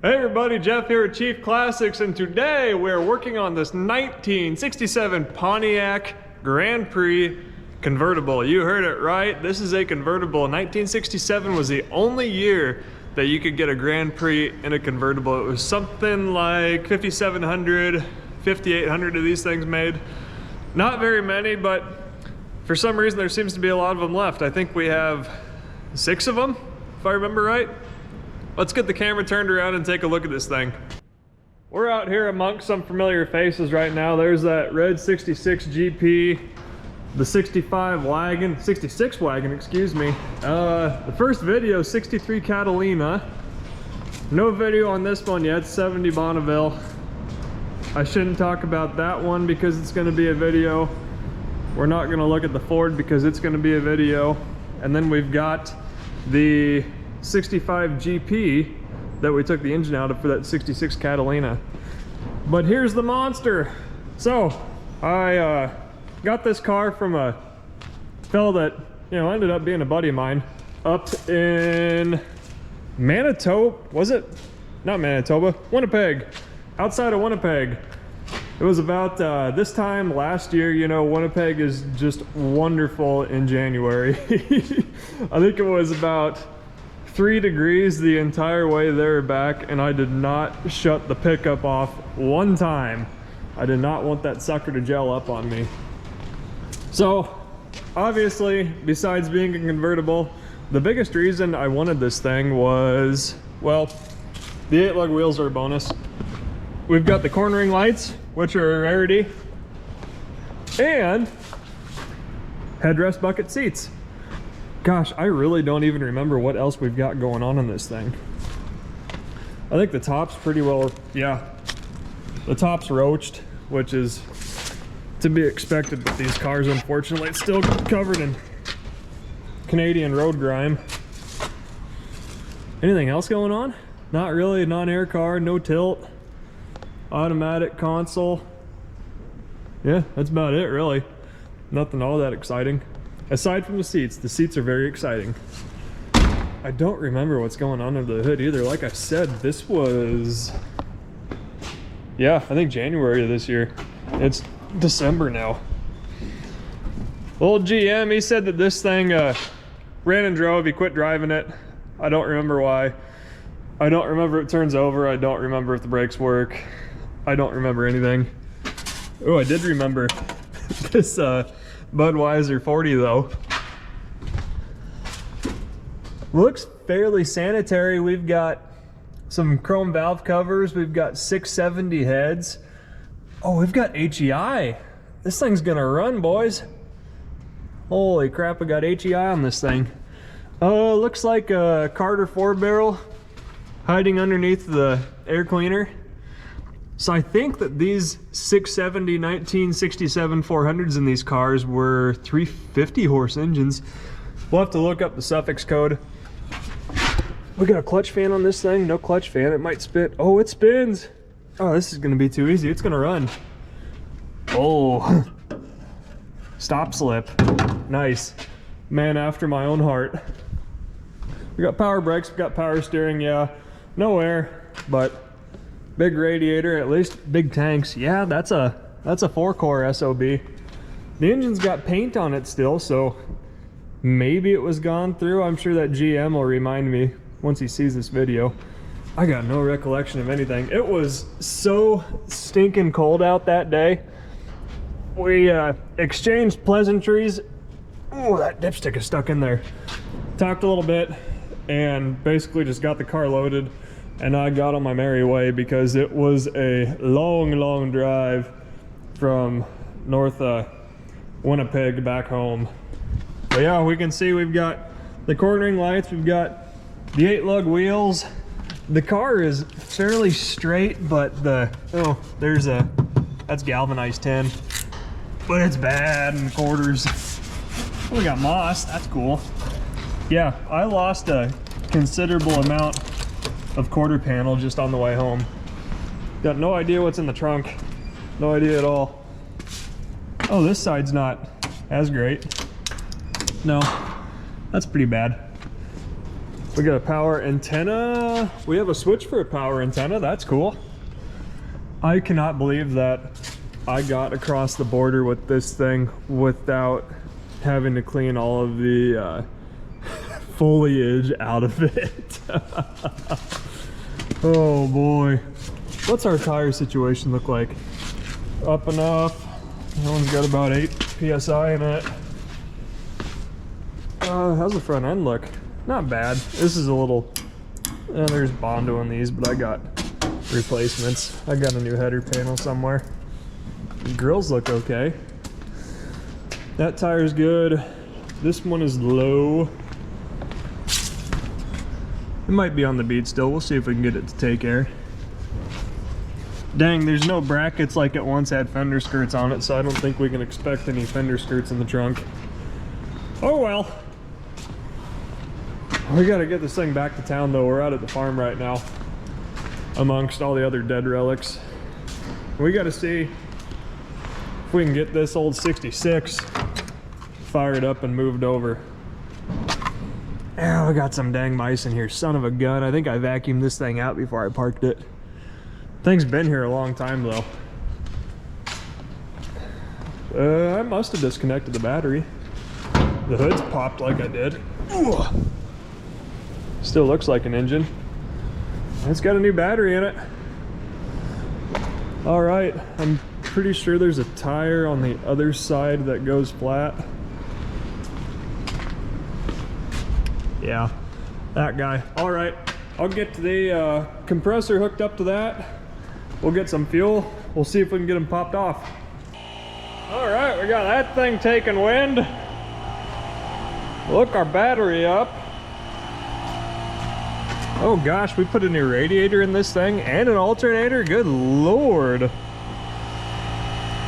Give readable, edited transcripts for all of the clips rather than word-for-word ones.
Hey everybody, Jeff here at Chief Classics, and today we're working on this 1967 Pontiac Grand Prix convertible. You heard it right, this is a convertible. 1967 was the only year that you could get a Grand Prix in a convertible. It was something like 5,700, 5,800 of these things made. Not very many, but for some reason there seems to be a lot of them left. I think we have 6 of them, if I remember right. Let's get the camera turned around and take a look at this thing. We're out here amongst some familiar faces right now. There's that red 66 GP, the 65 wagon, 66 wagon, excuse me. The first video, 63 Catalina. No video on this one yet, 70 Bonneville. I shouldn't talk about that one because it's gonna be a video. We're not gonna look at the Ford because it's gonna be a video. And then we've got the 65 GP that we took the engine out of for that 66 Catalina. But here's the monster. So I got this car from a fellow that ended up being a buddy of mine up in Manitoba. Was it? Not Manitoba, Winnipeg, outside of Winnipeg. It was about this time last year. Winnipeg is just wonderful in January. I think it was about 3 degrees the entire way there back, and I did not shut the pickup off one time. I did not want that sucker to gel up on me. So obviously, besides being a convertible, the biggest reason I wanted this thing was, well, the 8-lug wheels are a bonus. We've got the cornering lights, which are a rarity, and headrest bucket seats. Gosh, I really don't even remember what else we've got going on in this thing. I think the top's pretty well, yeah. The top's roached, which is to be expected with these cars, unfortunately. It's still covered in Canadian road grime. Anything else going on? Not really. A non-air car, no tilt, automatic console. Yeah, that's about it, really. Nothing all that exciting. Aside from the seats are very exciting. I don't remember what's going on under the hood either. Like I said, this was, yeah, I think January of this year. It's December now. Old GM, he said that this thing ran and drove. He quit driving it. I don't remember why. I don't remember if it turns over. I don't remember if the brakes work. I don't remember anything. Oh, I did remember this Budweiser 40 though. Looks fairly sanitary. We've got some chrome valve covers. We've got 670 heads. Oh, we've got HEI. This thing's gonna run, boys. Holy crap, we got HEI on this thing. Looks like a Carter 4-barrel hiding underneath the air cleaner. So I think that these 670 1967 400s in these cars were 350 horse engines. We'll have to look up the suffix code. We got a clutch fan on this thing. No clutch fan. It might spin. Oh, it spins. Oh, this is gonna be too easy. It's gonna run. Oh, stop slip. Nice. Man after my own heart. We got power brakes. We got power steering. Yeah, no air, but big radiator, at least big tanks. Yeah, that's a 4-core SOB. The engine's got paint on it still, so maybe it was gone through. I'm sure that GM will remind me once he sees this video. I got no recollection of anything. It was so stinking cold out that day. We exchanged pleasantries. Oh, that dipstick is stuck in there. Talked a little bit and basically just got the car loaded, and I got on my merry way because it was a long drive from north Winnipeg back home. But yeah, we can see we've got the cornering lights, we've got the 8-lug wheels. The car is fairly straight, but that's galvanized tin, but it's bad in the quarters. We got moss, that's cool. Yeah, I lost a considerable amount of quarter panel just on the way home. Got no idea what's in the trunk. No idea at all. Oh, this side's not as great. No, that's pretty bad. We got a power antenna. We have a switch for a power antenna. That's cool. I cannot believe that I got across the border with this thing without having to clean all of the foliage out of it. Oh boy. What's our tire situation look like? Up enough. That one's got about 8 PSI in it. How's the front end look? Not bad. This is a little, there's Bondo on these, but I got replacements. I got a new header panel somewhere. The grills look okay. That tire's good. This one is low. It might be on the bead still. We'll see if we can get it to take air. Dang, there's no brackets like it once had fender skirts on it, so I don't think we can expect any fender skirts in the trunk. Oh well. We gotta get this thing back to town though. We're out at the farm right now, amongst all the other dead relics. We gotta see if we can get this old 66 fired up and moved over. Oh, we got some dang mice in here, son of a gun. I think I vacuumed this thing out before I parked it. Thing's been here a long time though. I must have disconnected the battery. The hood's popped like I did. Ooh. Still looks like an engine. It's got a new battery in it. All right, I'm pretty sure there's a tire on the other side that goes flat. Yeah, that guy. All right, I'll get the compressor hooked up to that. We'll get some fuel. We'll see if we can get them popped off. All right, we got that thing taking wind. Look our battery up. Oh gosh, we put a new radiator in this thing and an alternator? Good Lord. I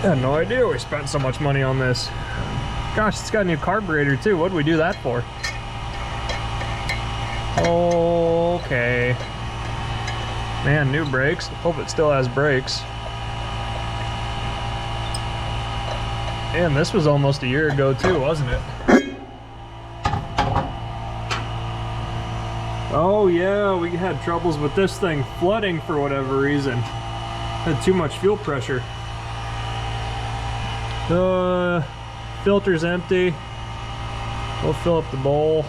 had no idea we spent so much money on this. Gosh, it's got a new carburetor too. What did we do that for? Okay. Man, new brakes. Hope it still has brakes. And this was almost a year ago too, wasn't it? Oh yeah, we had troubles with this thing flooding for whatever reason. Had too much fuel pressure. The filter's empty. We'll fill up the bowl.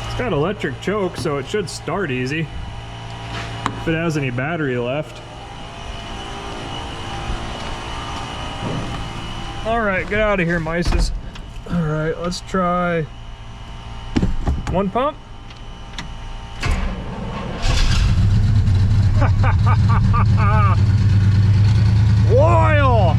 It's got electric choke, so it should start easy. If it has any battery left. All right, get out of here, mices. All right, let's try one pump. Oil!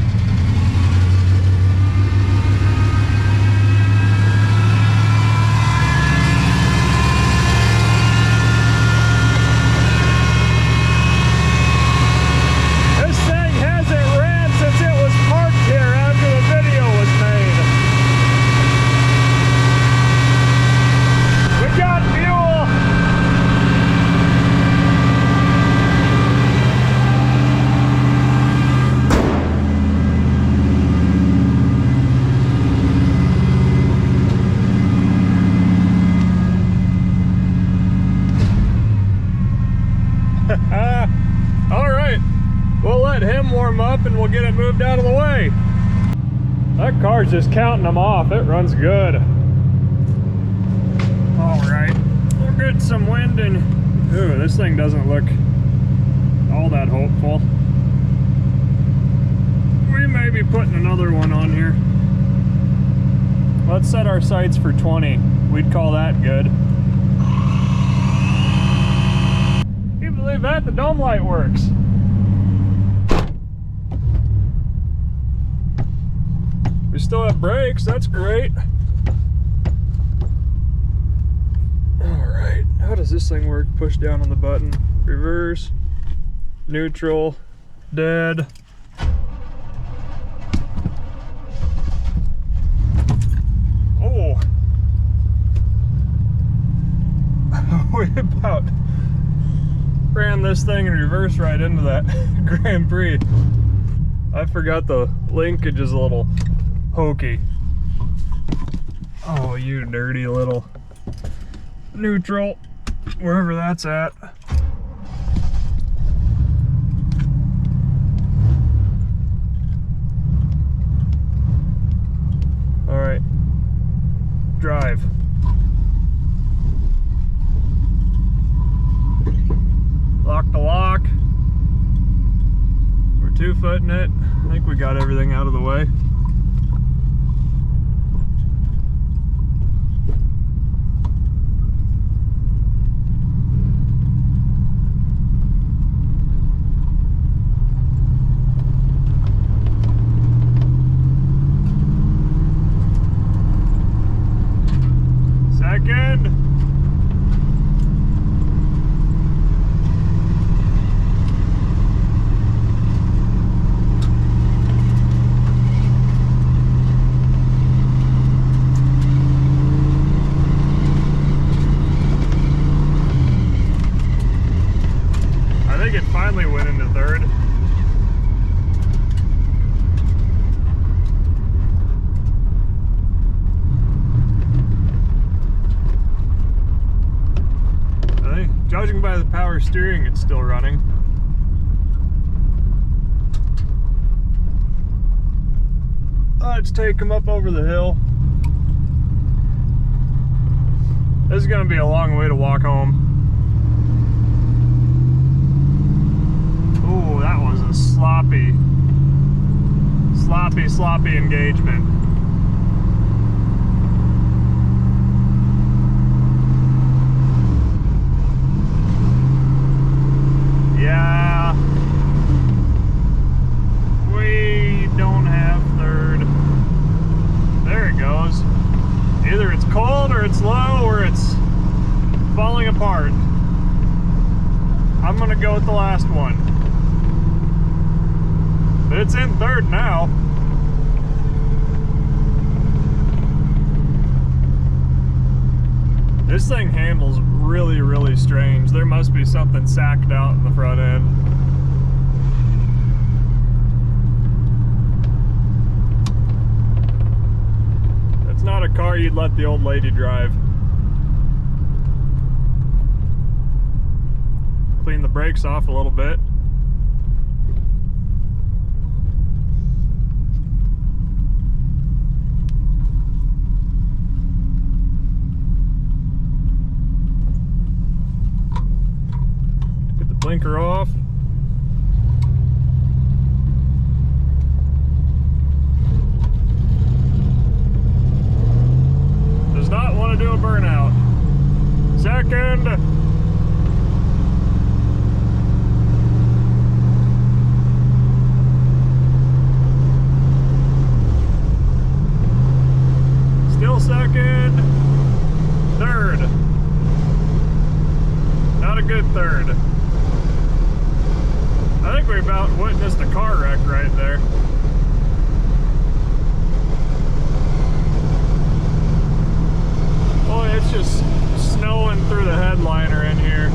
All right, we'll let him warm up and we'll get it moved out of the way. That car's just counting them off. It runs good. All right, we'll get some wind and, ooh, this thing doesn't look all that hopeful. We may be putting another one on here. Let's set our sights for 20. We'd call that good. Believe that the dome light works. We still have brakes, that's great. All right, how does this thing work? Push down on the button, reverse, neutral, dead. Oh. We about ran this thing and reverse right into that Grand Prix. I forgot the linkage is a little hokey. Oh, you dirty little neutral, wherever that's at. All right, drive. Lock the lock. We're 2-footing it. I think we got everything out of the way. Second. I think it finally went into third. Judging by the power steering, it's still running. Let's take him up over the hill. This is gonna be a long way to walk home. Ooh, that was a sloppy engagement. Yeah, we don't have third. There it goes. Either it's cold or it's low or it's falling apart. I'm gonna go with the last one. But it's in third now. This thing handles really, really strange. There must be something sacked out in the front end. It's not a car you'd let the old lady drive. Clean the brakes off a little bit. Blinker off. Does not want to do a burnout. Second. Still second. Third. Not a good third. I think we about witnessed a car wreck right there. Boy, it's just snowing through the headliner in here.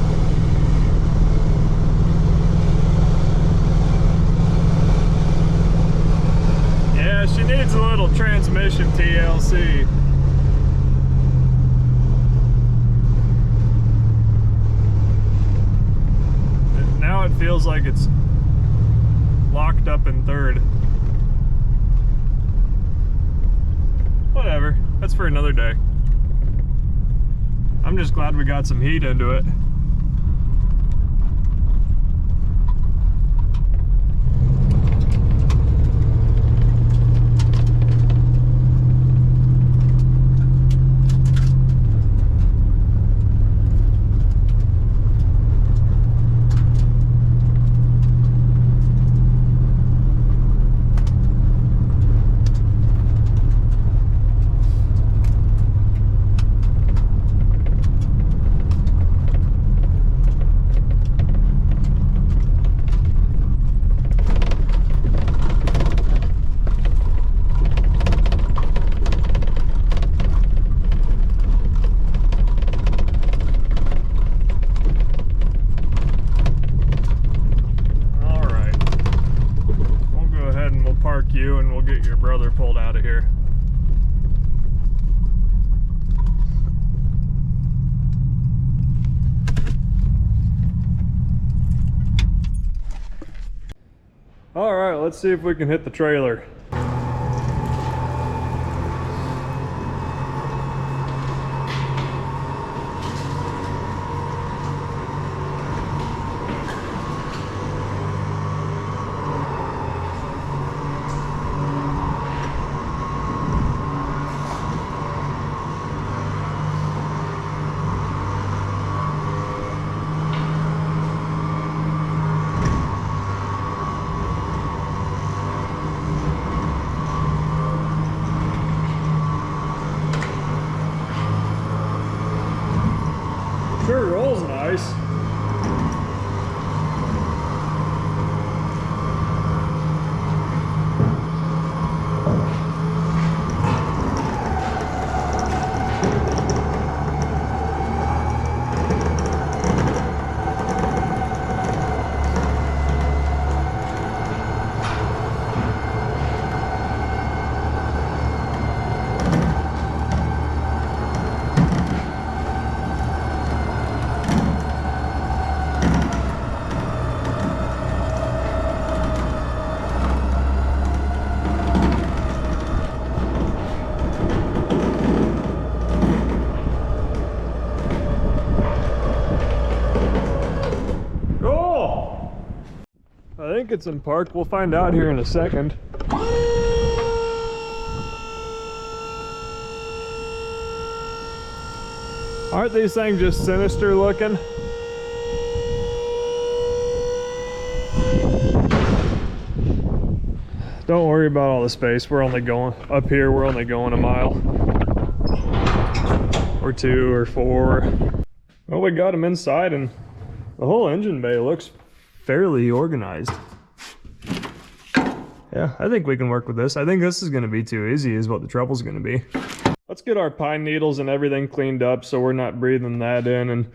Yeah, she needs a little transmission TLC. Now it feels like it's locked up in third. Whatever, that's for another day. I'm just glad we got some heat into it. you and we'll get your brother pulled out of here. All right, let's see if we can hit the trailer. Sure rolls nice. I think it's in park. We'll find out here in a second. Aren't these things just sinister looking? Don't worry about all the space. We're only going up here. We're only going a mile or 2 or 4. Well, we got them inside and the whole engine bay looks fairly organized. Yeah, I think we can work with this. I think this is going to be too easy is what the trouble's going to be. Let's get our pine needles and everything cleaned up so we're not breathing that in, and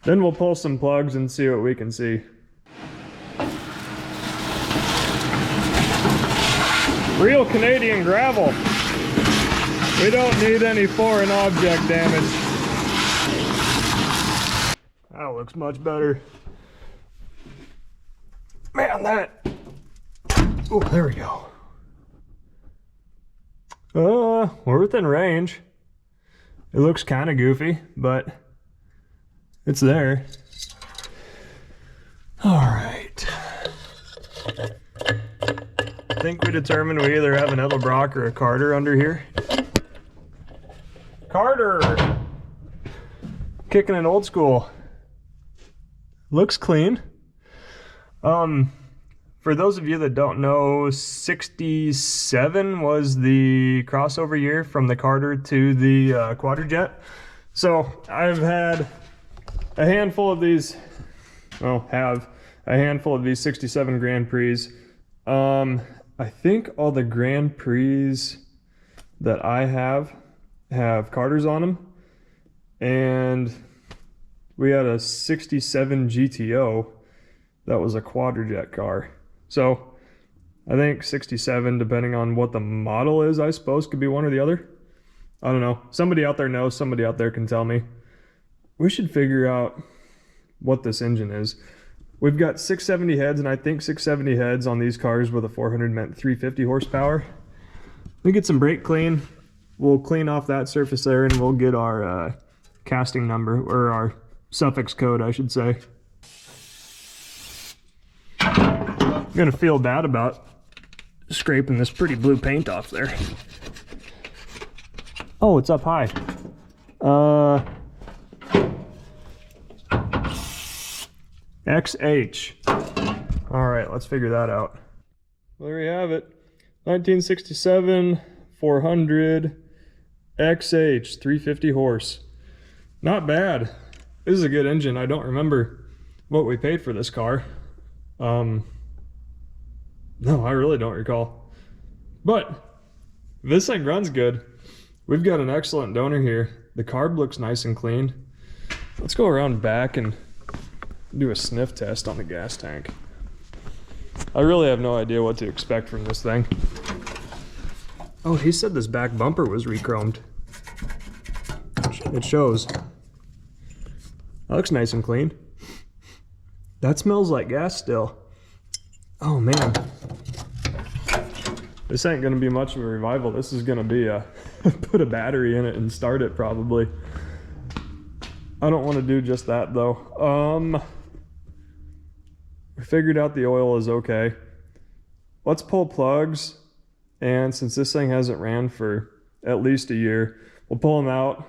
then we'll pull some plugs and see what we can see. Real Canadian gravel. We don't need any foreign object damage. That looks much better. Man, that... Oh, there we go. We're within range. It looks kind of goofy, but it's there. All right. I think we determined we either have an Edelbrock or a Carter under here. Carter! Kicking it old school. Looks clean. For those of you that don't know, 67 was the crossover year from the Carter to the Quadrajet. So I've had a handful of these, well, have a handful of these 67 Grand Prix. I think all the Grand Prix that I have Carters on them. And we had a 67 GTO that was a Quadrajet car. So I think 67, depending on what the model is, I suppose, could be one or the other. I don't know. Somebody out there knows. Somebody out there can tell me. We should figure out what this engine is. We've got 670 heads, and I think 670 heads on these cars with a 400 meant 350 horsepower. We get some brake clean. We'll clean off that surface there, and we'll get our casting number, or our suffix code, I should say. I'm gonna feel bad about scraping this pretty blue paint off there. Oh, it's up high. XH. All right, let's figure that out. Well, there you have it. 1967 400 XH 350 horse. Not bad. This is a good engine. I don't remember what we paid for this car. No, I really don't recall. But this thing runs good. We've got an excellent donor here. The carb looks nice and clean. Let's go around back and do a sniff test on the gas tank. I really have no idea what to expect from this thing. Oh, he said this back bumper was re-chromed. It shows. That looks nice and clean. That smells like gas still. Oh man. This ain't gonna be much of a revival. This is gonna be a put a battery in it and start it probably. I don't want to do just that though. We figured out the oil is okay. Let's pull plugs, and since this thing hasn't ran for at least a year, we'll pull them out.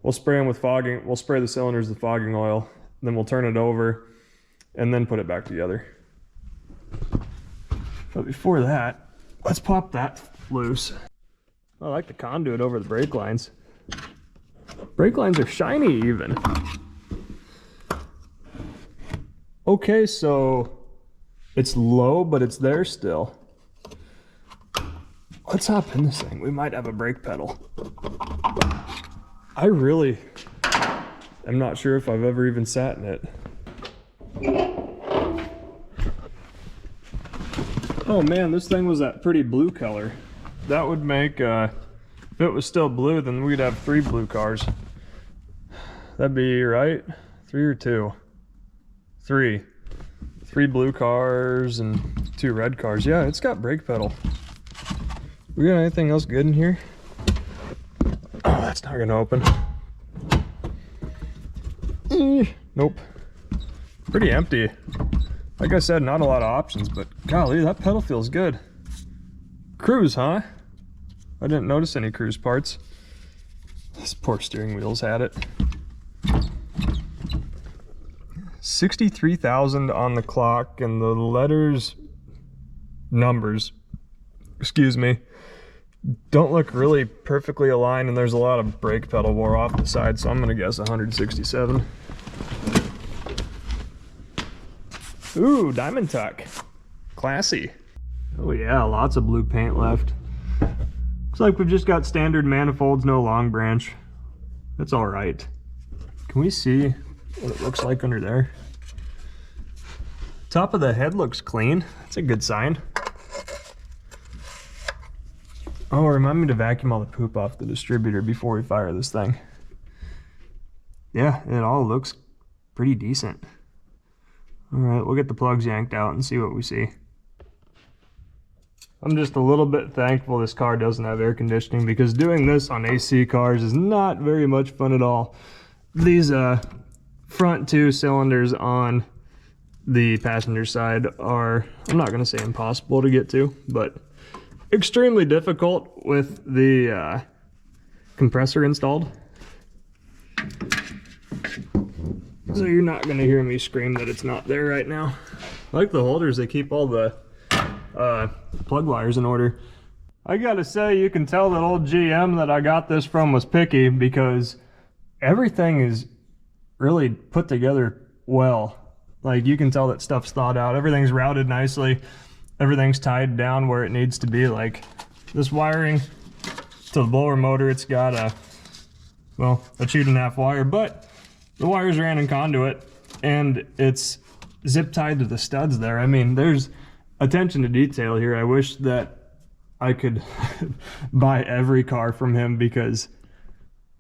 We'll spray them with fogging. We'll spray the cylinders with fogging oil. Then we'll turn it over and then put it back together. But before that, let's pop that loose. I like the conduit over the brake lines. Brake lines are shiny even. Okay, so it's low, but it's there still. Let's hop in this thing. We might have a brake pedal. I really am not sure if I've ever even sat in it. Oh man, this thing was that pretty blue color. That would make, if it was still blue, then we'd have 3 blue cars. That'd be, right? 3 or 2? 3. 3 blue cars and 2 red cars. Yeah, it's got brake pedal. We got anything else good in here? Oh, that's not gonna open. Nope. Pretty empty. Like I said, not a lot of options, but golly, that pedal feels good. Cruise, huh? I didn't notice any cruise parts. This poor steering wheel's had it. 63,000 on the clock, and the numbers, excuse me, don't look really perfectly aligned, and there's a lot of brake pedal wore off the side, so I'm gonna guess 167. Ooh, diamond tuck. Classy. Oh yeah, lots of blue paint left. Looks like we've just got standard manifolds, no long branch. That's all right. Can we see what it looks like under there? Top of the head looks clean. That's a good sign. Oh, remind me to vacuum all the poop off the distributor before we fire this thing. Yeah, it all looks pretty decent. All right, we'll get the plugs yanked out and see what we see. I'm just a little bit thankful this car doesn't have air conditioning, because doing this on AC cars is not very much fun at all. These front 2 cylinders on the passenger side are, I'm not going to say impossible to get to, but extremely difficult with the compressor installed. So you're not going to hear me scream that it's not there right now. I like the holders, they keep all the plug wires in order. I gotta say, you can tell that old GM that I got this from was picky, because everything is really put together well. Like, you can tell that stuff's thought out. Everything's routed nicely. Everything's tied down where it needs to be. Like, this wiring to the blower motor, it's got a 2.5 wire, but the wires ran in conduit, and it's zip tied to the studs there. I mean, there's attention to detail here. I wish that I could buy every car from him, because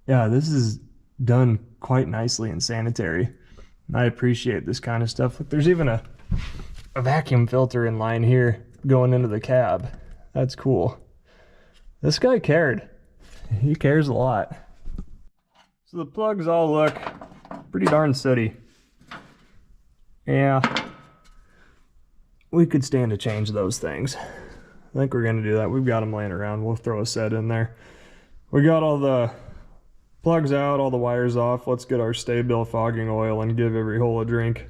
yeah, this is done quite nicely and sanitary. I appreciate this kind of stuff. Look, there's even a vacuum filter in line here going into the cab. That's cool. This guy cared. He cares a lot. So the plugs all look pretty darn sooty. Yeah, we could stand to change those things. I think we're gonna do that. We've got them laying around. We'll throw a set in there. We got all the plugs out, all the wires off. Let's get our Sta-Bil fogging oil and give every hole a drink.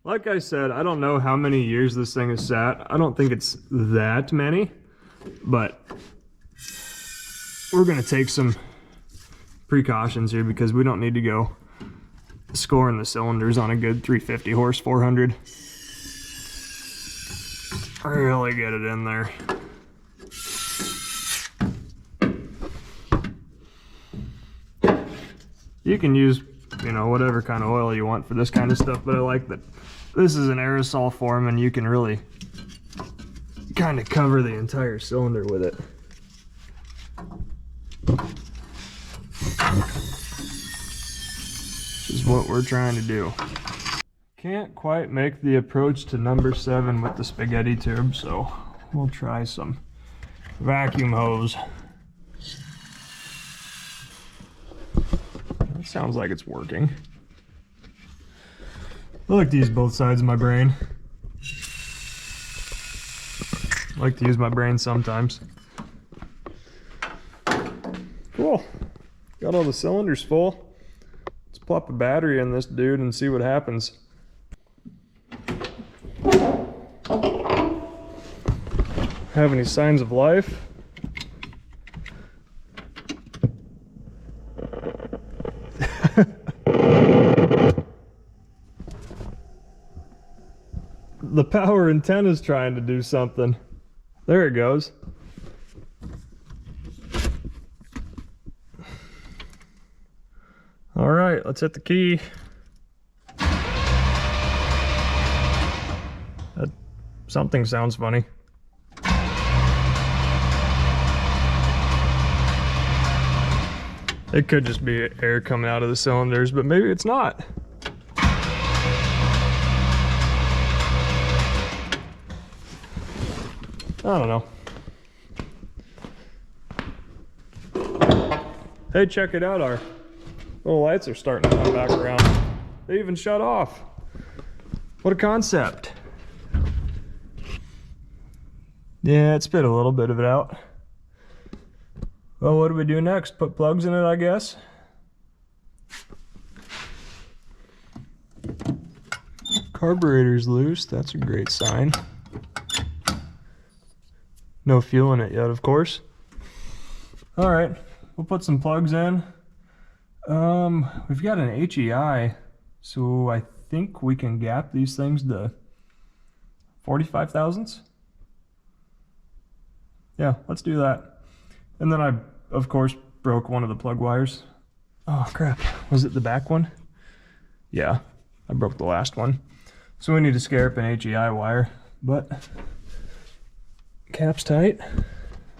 Like I said, I don't know how many years this thing has sat. I don't think it's that many, but we're gonna take some precautions here, because we don't need to go scoring the cylinders on a good 350 horse 400. Really get it in there. You can use, whatever kind of oil you want for this kind of stuff, but I like that this is an aerosol form, and you can really kind of cover the entire cylinder with it. Which is what we're trying to do. Can't quite make the approach to number 7 with the spaghetti tube, so we'll try some vacuum hose. That sounds like it's working. I like to use both sides of my brain. I like to use my brain sometimes. Cool. Got all the cylinders full. Let's plop a battery in this dude and see what happens. Have any signs of life? The power antenna's trying to do something. There it goes. All right, let's hit the key. Something sounds funny. It could just be air coming out of the cylinders, but maybe it's not. I don't know. Hey, check it out, our little lights are starting to come back around. They even shut off. What a concept. Yeah, it spit a little bit of it out. Well, what do we do next? Put plugs in it, I guess. Carburetor's loose, that's a great sign. No fuel in it yet, of course. All right, we'll put some plugs in. We've got an HEI, so I think we can gap these things to 45 thousandths. Yeah, let's do that. And then I, of course, broke one of the plug wires. Oh crap, was it the back one? Yeah, I broke the last one. So we need to scare up an HEI wire, but cap's tight.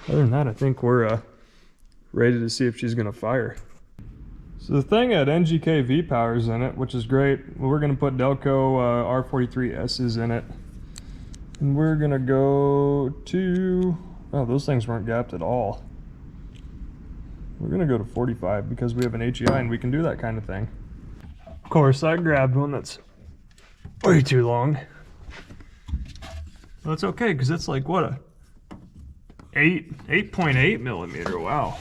Other than that, I think we're ready to see if she's gonna fire. So the thing had NGK V-powers in it, which is great. We're gonna put Delco R43S's in it. And we're gonna go to, oh, those things weren't gapped at all. We're gonna go to 45 because we have an HEI and we can do that kind of thing. Of course, I grabbed one that's way too long. Well, it's okay because it's like, what, a 8.8 millimeter, wow.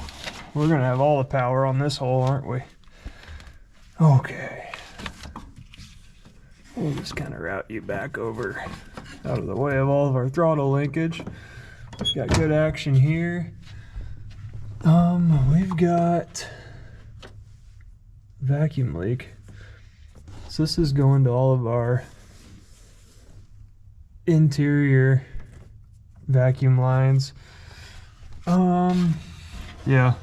We're gonna have all the power on this hole, aren't we? Okay. We'll just kind of route you back over out of the way of all of our throttle linkage. Got good action here. We've got vacuum leak. So this is going to all of our interior vacuum lines. Yeah.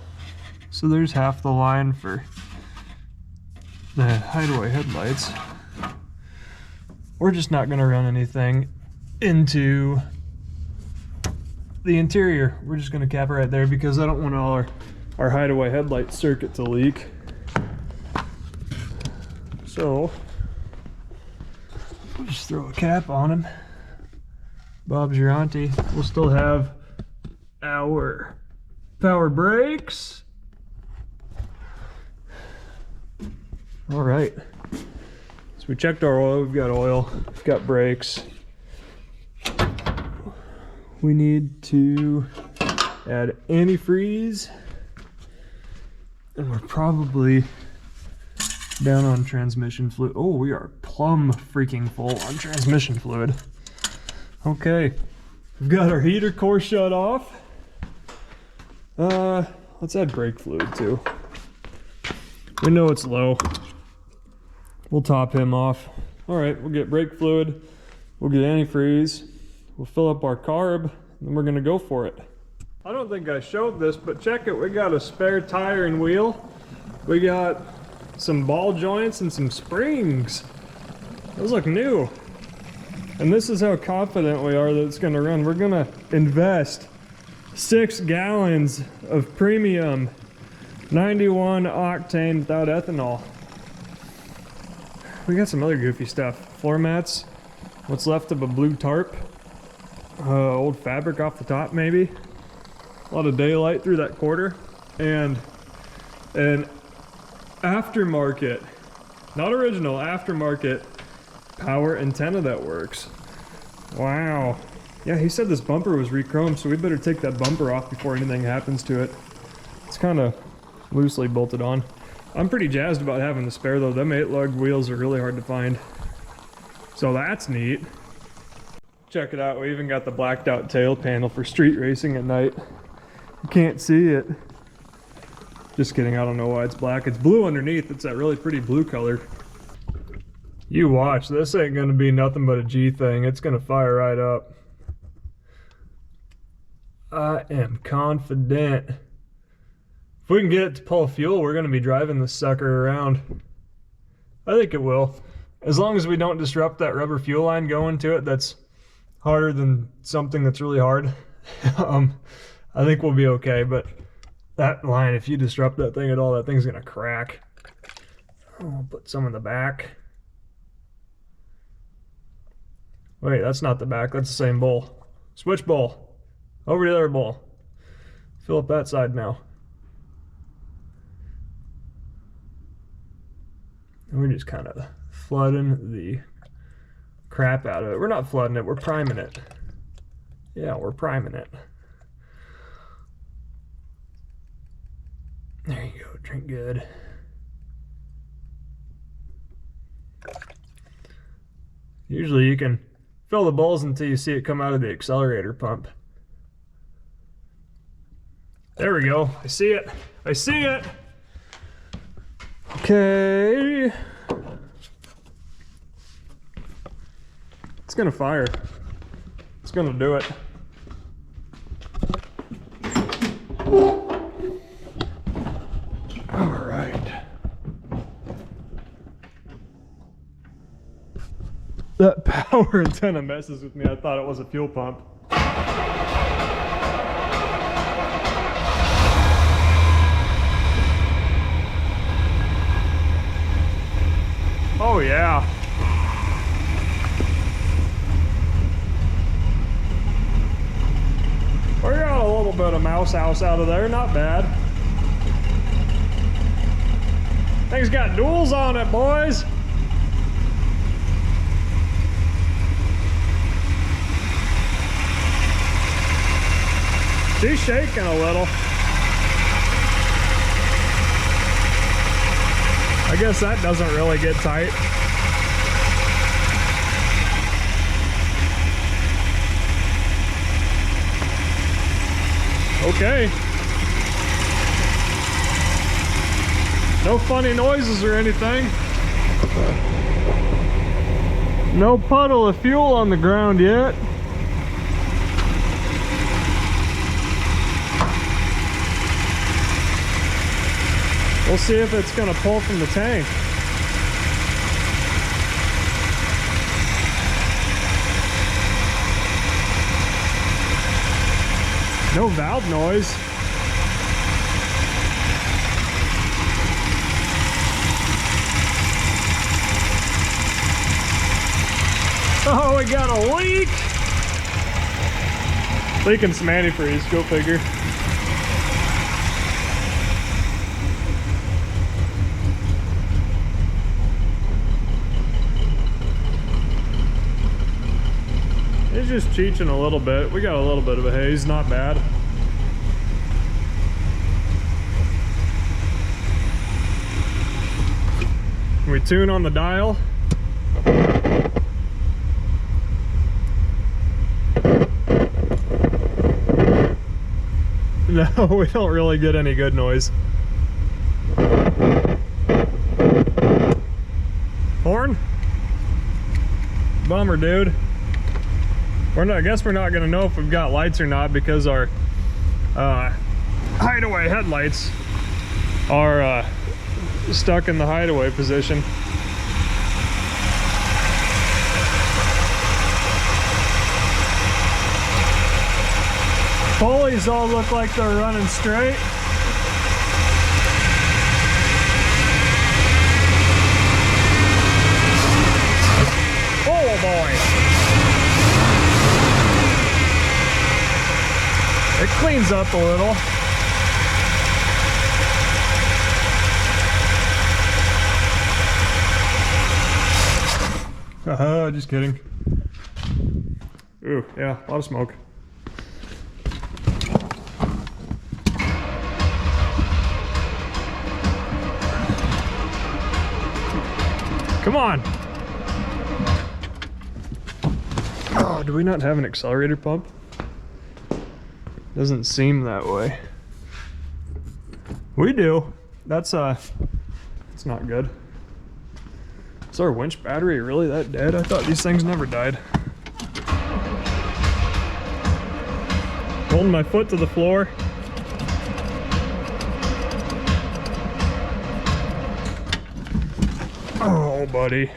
So there's half the line for the hideaway headlights. We're just not going to run anything into the interior. We're just going to cap it right there because I don't want all our hideaway headlight circuit to leak. So we'll just throw a cap on him. Bob's your auntie. We'll still have our power brakes. All right. So we checked our oil. We've got oil. We've got brakes. We need to add antifreeze. And we're probably down on transmission fluid. Oh, we are plumb freaking full on transmission fluid. Okay. We've got our heater core shut off. Let's add brake fluid too. We know it's low. We'll top him off. All right, we'll get brake fluid. We'll get antifreeze. We'll fill up our carb, and then we're gonna go for it. I don't think I showed this, but check it. We got a spare tire and wheel. We got some ball joints and some springs. Those look new. And this is how confident we are that it's gonna run. We're gonna invest 6 gallons of premium 91 octane without ethanol. We got some other goofy stuff. Floor mats. What's left of a blue tarp. Old fabric off the top maybe. A lot of daylight through that quarter. And an aftermarket, not original, aftermarket power antenna that works. Wow. Yeah, he said this bumper was re-chromed, so we better take that bumper off before anything happens to it. It's kind of loosely bolted on. I'm pretty jazzed about having the spare though. Them 8-lug wheels are really hard to find. So that's neat. Check it out, we even got the blacked out tail panel for street racing at night. You can't see it. Just kidding, I don't know why it's black. It's blue underneath, it's that really pretty blue color. You watch, this ain't gonna be nothing but a G thing. It's gonna fire right up. I am confident. If we can get it to pull fuel, we're gonna be driving this sucker around. I think it will. As long as we don't disrupt that rubber fuel line going to it that's harder than something that's really hard. I think we'll be okay, but that line, if you disrupt that thing at all, that thing's gonna crack. I'll put some in the back. Wait, that's not the back, that's the same bowl. Switch bowl. Over to the other bowl. Fill up that side now. And we're just kind of flooding the crap out of it. We're not flooding it, we're priming it. Yeah, we're priming it. There you go, drink good. Usually you can fill the bowls until you see it come out of the accelerator pump. There we go, I see it, I see it. Okay. It's gonna fire. It's gonna do it. All right. That power antenna messes with me. I thought it was a fuel pump. Oh yeah. We got a little bit of mouse house out of there, not bad. Thing's got duals on it, boys. She's shaking a little. I guess that doesn't really get tight. Okay. No funny noises or anything. No puddle of fuel on the ground yet. We'll see if it's gonna pull from the tank. No valve noise. Oh, we got a leak! Leaking some antifreeze, go figure. It's just cheeching a little bit. We got a little bit of a haze, not bad. Can we tune on the dial? No, we don't really get any good noise. Horn? Bummer, dude. I guess we're not gonna know if we've got lights or not because our hideaway headlights are stuck in the hideaway position. Pulleys all look like they're running straight. It cleans up a little. Just kidding. Ooh, yeah, a lot of smoke. Come on! Oh, do we not have an accelerator pump? Doesn't seem that way. We do. That's it's not good. Is our winch battery really that dead? I thought these things never died. Holding my foot to the floor. Oh, buddy.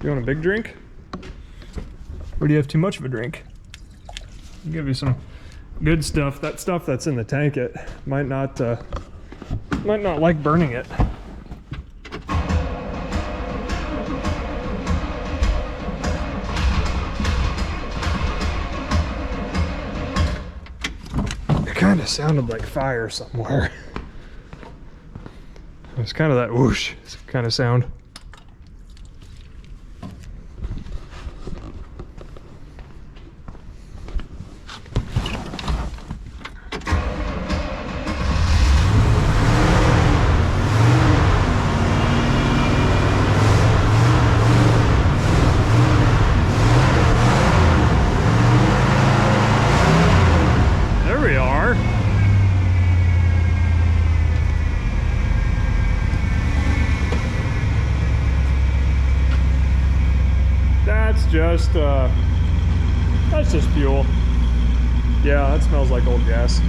You want a big drink? Or do you have too much of a drink? I'll give you some good stuff. That stuff that's in the tank, it might not like burning it. It kind of sounded like fire somewhere. It's kind of that whoosh kind of sound. There we are. That's just fuel. Yeah, that smells like old gas.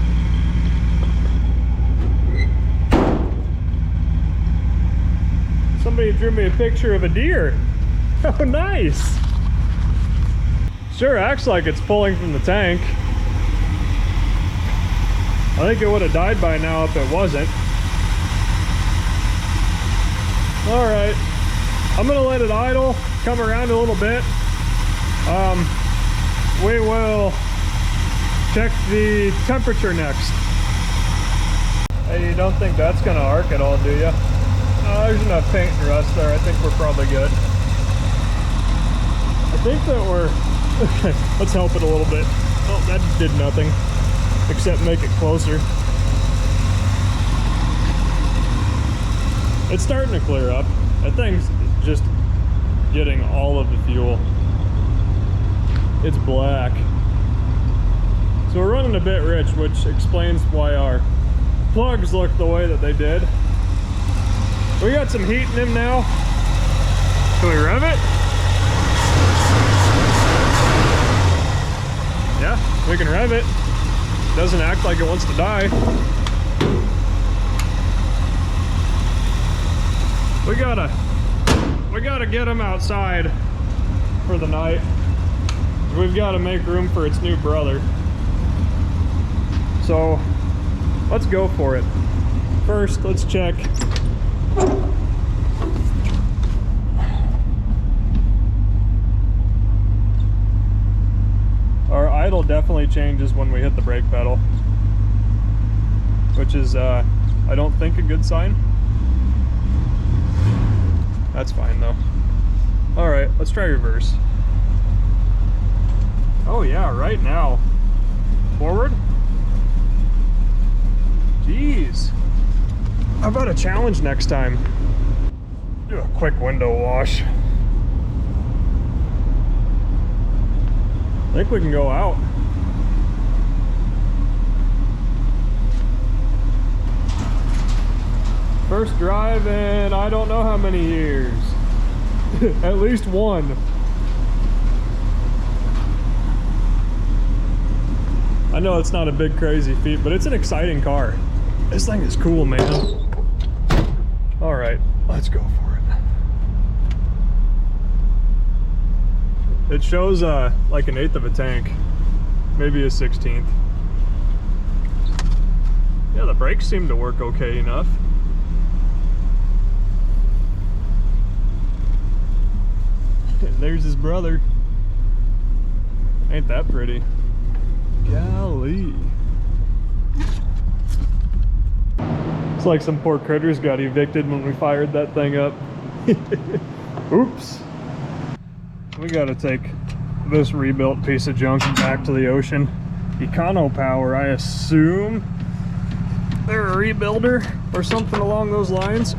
Somebody drew me a picture of a deer. Oh, nice. Sure acts like it's pulling from the tank. I think it would have died by now if it wasn't. All right, I'm gonna let it idle, come around a little bit. We will check the temperature next. Hey, you don't think that's gonna arc at all, do you? There's enough paint and rust there. I think we're probably good. I think that we're... Okay, let's help it a little bit. Oh, that did nothing except make it closer. It's starting to clear up. That thing's just getting all of the fuel. It's black. So we're running a bit rich, which explains why our plugs look the way that they did. We got some heat in them now. Can we rev it? Yeah, we can rev it. Doesn't act like it wants to die. We gotta get them outside for the night. We've got to make room for its new brother. So let's go for it. First, let's check. Our idle definitely changes when we hit the brake pedal, which is, I don't think, a good sign. That's fine though. All right, let's try reverse. Oh yeah, right now. Forward. Jeez. How about a challenge next time? Do a quick window wash. I think we can go out. First drive in I don't know how many years. At least one. I know it's not a big crazy feat, but it's an exciting car. This thing is cool, man. All right, let's go for it. It shows like 1/8 of a tank, maybe a 1/16. Yeah, the brakes seem to work okay enough. And there's his brother. Ain't that pretty? Golly. It's like some poor critters got evicted when we fired that thing up. Oops. We gotta take this rebuilt piece of junk back to the ocean. Econo Power, I assume they're a rebuilder or something along those lines.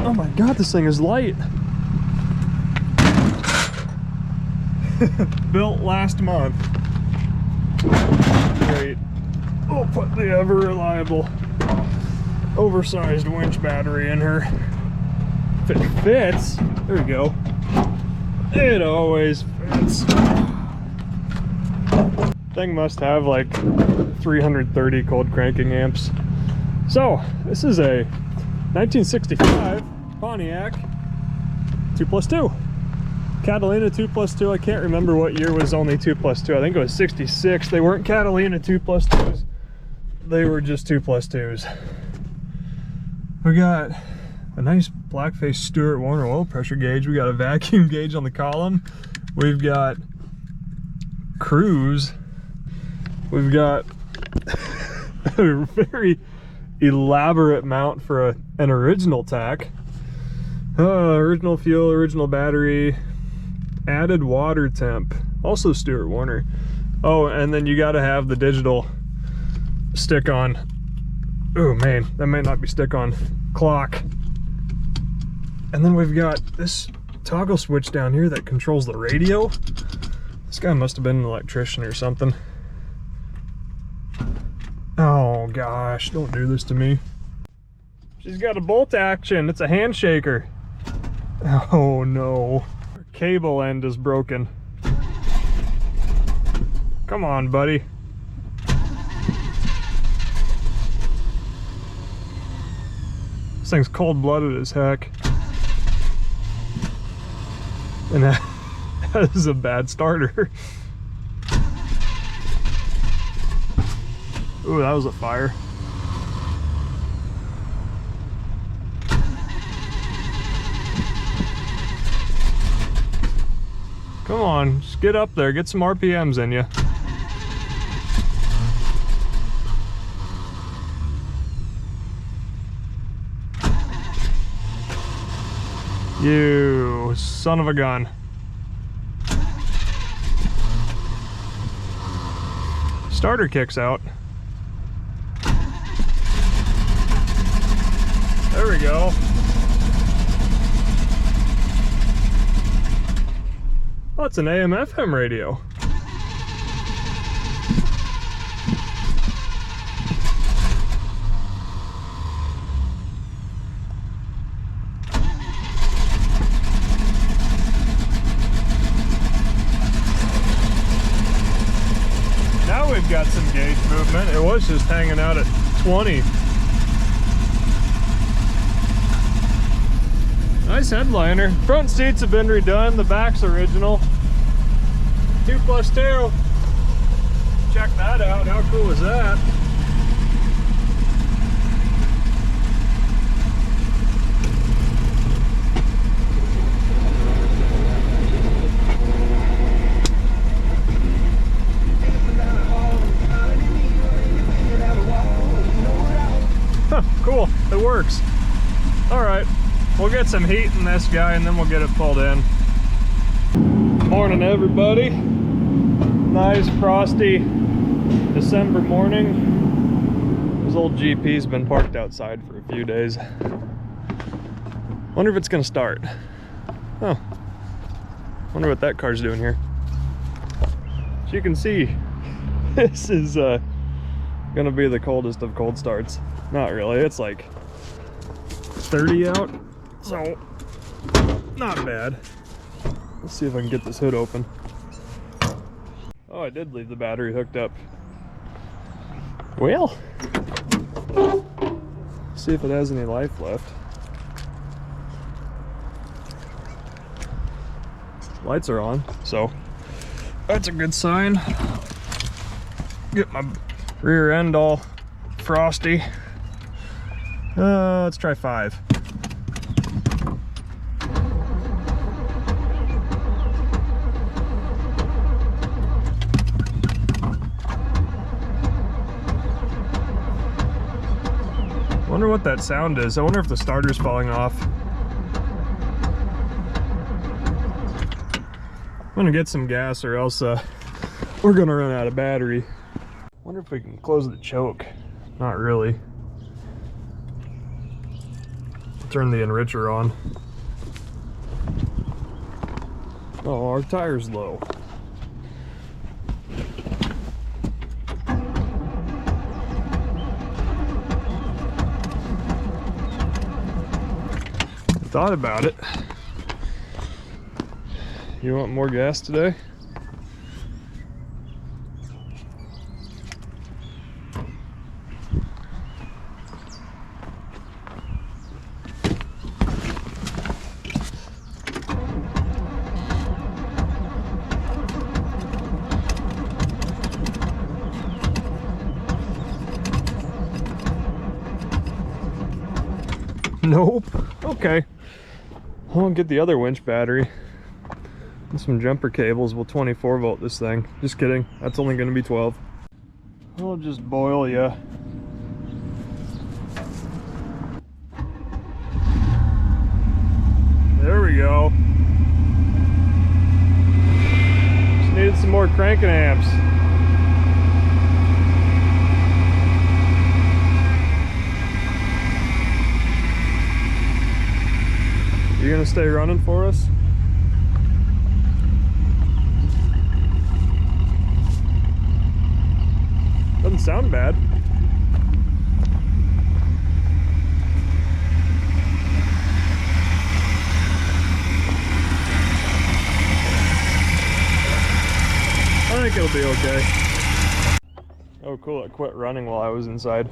Oh my god, this thing is light. Built last month. Great. We'll put the ever reliable oversized winch battery in her. If it fits, there we go. It always fits. Thing must have like 330 cold cranking amps. So this is a 1965 Pontiac 2+2. Catalina 2+2. I can't remember what year was only 2+2. I think it was 66. They weren't Catalina 2+2s. They were just 2+2s. We got a nice black-faced Stewart Warner oil pressure gauge. We got a vacuum gauge on the column. We've got cruise. We've got a very elaborate mount for an original tack. Original fuel, original battery, added water temp, also Stewart Warner. Oh, and then you got to have the digital stick on. Oh man, that might not be stick on clock. And then we've got this toggle switch down here that controls the radio. This guy must have been an electrician or something. Oh gosh, don't do this to me. She's got a bolt action. It's a handshaker. Oh no. Her cable end is broken. Come on, buddy. This thing's cold-blooded as heck. And that is a bad starter. Ooh, that was a fire. Come on, just get up there, get some RPMs in you. You son of a gun. Starter kicks out. There we go. Oh, it's an AM/FM radio. Now we've got some gauge movement. It was just hanging out at 20. Nice headliner. Front seats have been redone. The back's original. 2+2. Check that out. How cool is that? Huh, cool. It works. All right. We'll get some heat in this guy and then we'll get it pulled in. Morning, everybody. Nice frosty December morning. This old GP's been parked outside for a few days. Wonder if it's gonna start. Oh, wonder what that car's doing here. As you can see, this is gonna be the coldest of cold starts. Not really, it's like 30 out. So, not bad. Let's see if I can get this hood open. Oh, I did leave the battery hooked up. Well, see if it has any life left. Lights are on, so that's a good sign. Get my rear end all frosty. Let's try 5. wonder what that sound is. I wonder if the starter's falling off. I'm gonna get some gas or else we're gonna run out of battery. Wonder if we can close the choke. Not really. Turn the enricher on. Oh, our tire's low. Thought about it. You want more gas today? Nope. Okay. I'll get the other winch battery and some jumper cables. We'll 24 volt this thing. Just kidding. That's only going to be 12. I'll just boil ya. There we go. Just needed some more cranking amps. You gonna stay running for us? Doesn't sound bad. I think it'll be okay. Oh cool, it quit running while I was inside.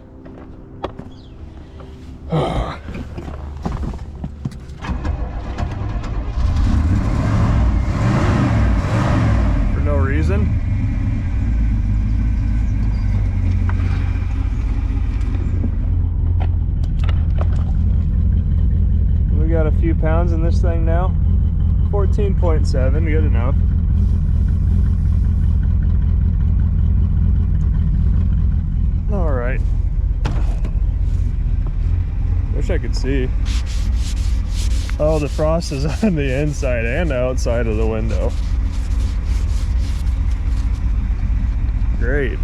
Reason. We got a few pounds in this thing now. 14.7, good enough. All right. Wish I could see. Oh, the frost is on the inside and outside of the window. Great.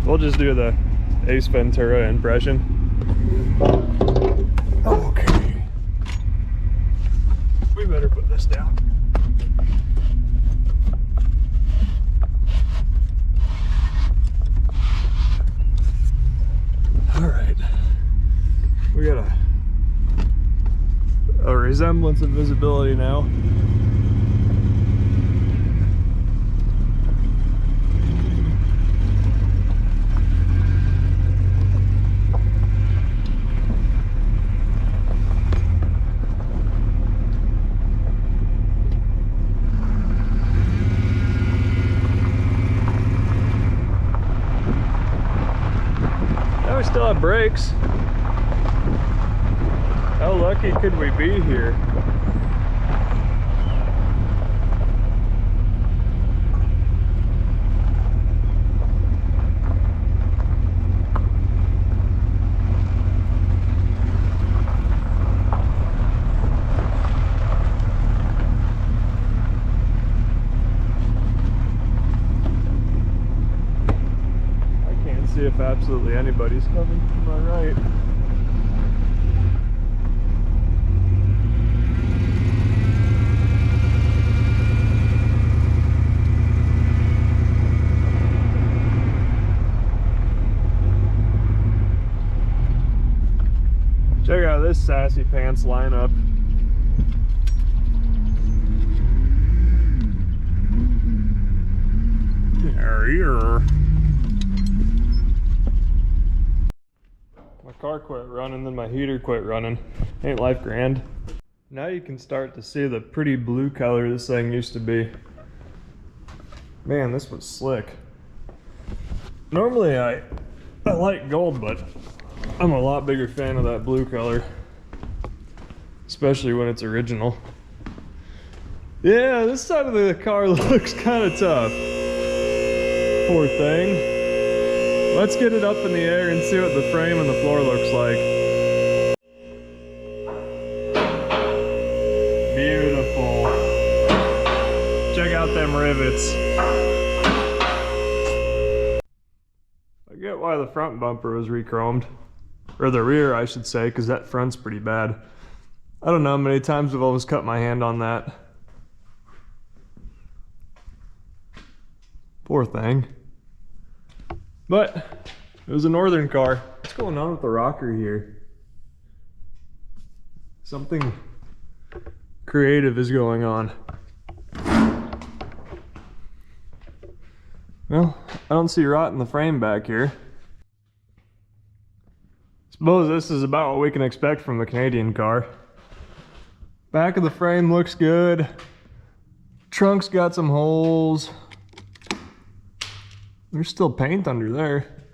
We'll just do the Ace Ventura impression. Okay. We better put this down. All right. We got a resemblance of visibility now. We still have brakes. How lucky could we be here? See if absolutely anybody's coming to my right. Check out this sassy pants lineup. Here. My car quit running, then my heater quit running. Ain't life grand? Now you can start to see the pretty blue color this thing used to be. Man, this was slick. Normally I like gold, but I'm a lot bigger fan of that blue color. Especially when it's original. Yeah, this side of the car looks kind of tough. Poor thing. Let's get it up in the air and see what the frame and the floor looks like. Beautiful. Check out them rivets. I get why the front bumper was re-chromed. Or the rear, I should say, because that front's pretty bad. I don't know how many times I've almost cut my hand on that. Poor thing. But it was a northern car. What's going on with the rocker here? Something creative is going on. Well, I don't see rot in the frame back here. Suppose this is about what we can expect from the Canadian car. Back of the frame looks good. Trunk's got some holes. There's still paint under there.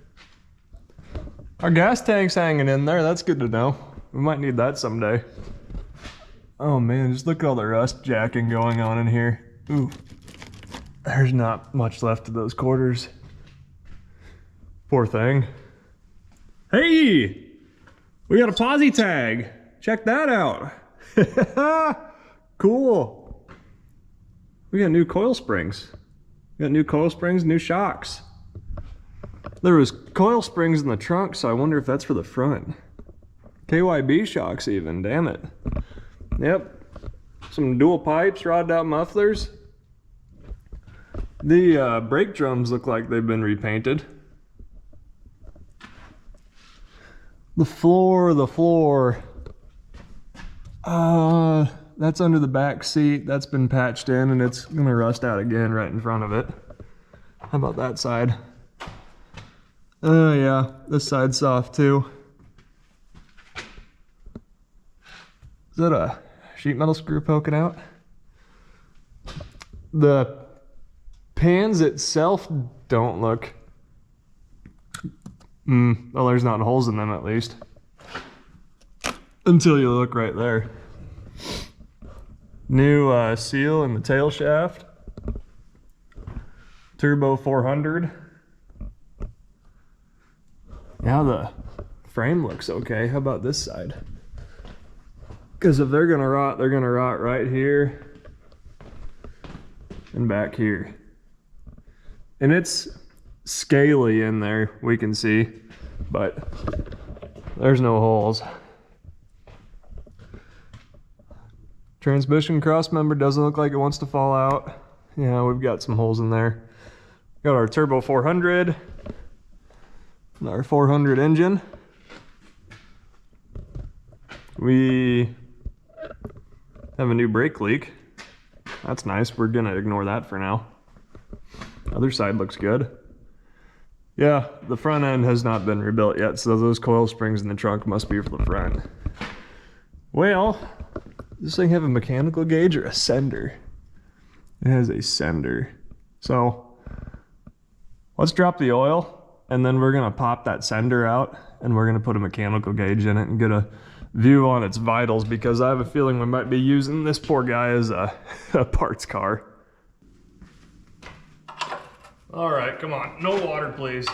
Our gas tank's hanging in there. That's good to know. We might need that someday. Oh man, just look at all the rust jacking going on in here. Ooh. There's not much left of those quarters. Poor thing. Hey! We got a posi tag. Check that out. Cool. We got new coil springs. We got new coil springs, new shocks. There was coil springs in the trunk, so I wonder if that's for the front. KYB shocks even, damn it. Yep. Some dual pipes, rodded out mufflers. The brake drums look like they've been repainted. The floor. That's under the back seat. That's been patched in and it's gonna rust out again right in front of it. How about that side? Oh yeah, this side's soft too. Is that a sheet metal screw poking out? The pans itself don't look... well, there's not holes in them at least. Until you look right there. New seal in the tail shaft. Turbo 400. Now the frame looks okay. How about this side? Because if they're gonna rot right here and back here. And it's scaly in there, we can see, but there's no holes. Transmission cross member doesn't look like it wants to fall out. Yeah, we've got some holes in there. Got our Turbo 400, our 400 engine. We have a new brake leak. That's nice. We're gonna ignore that for now. Other side looks good. Yeah, the front end has not been rebuilt yet, so those coil springs in the trunk must be for the front. Well, does this thing have a mechanical gauge or a sender? It has a sender. So let's drop the oil and then we're gonna pop that sender out and we're gonna put a mechanical gauge in it and get a view on its vitals, because I have a feeling we might be using this poor guy as a parts car. All right, come on, no water please.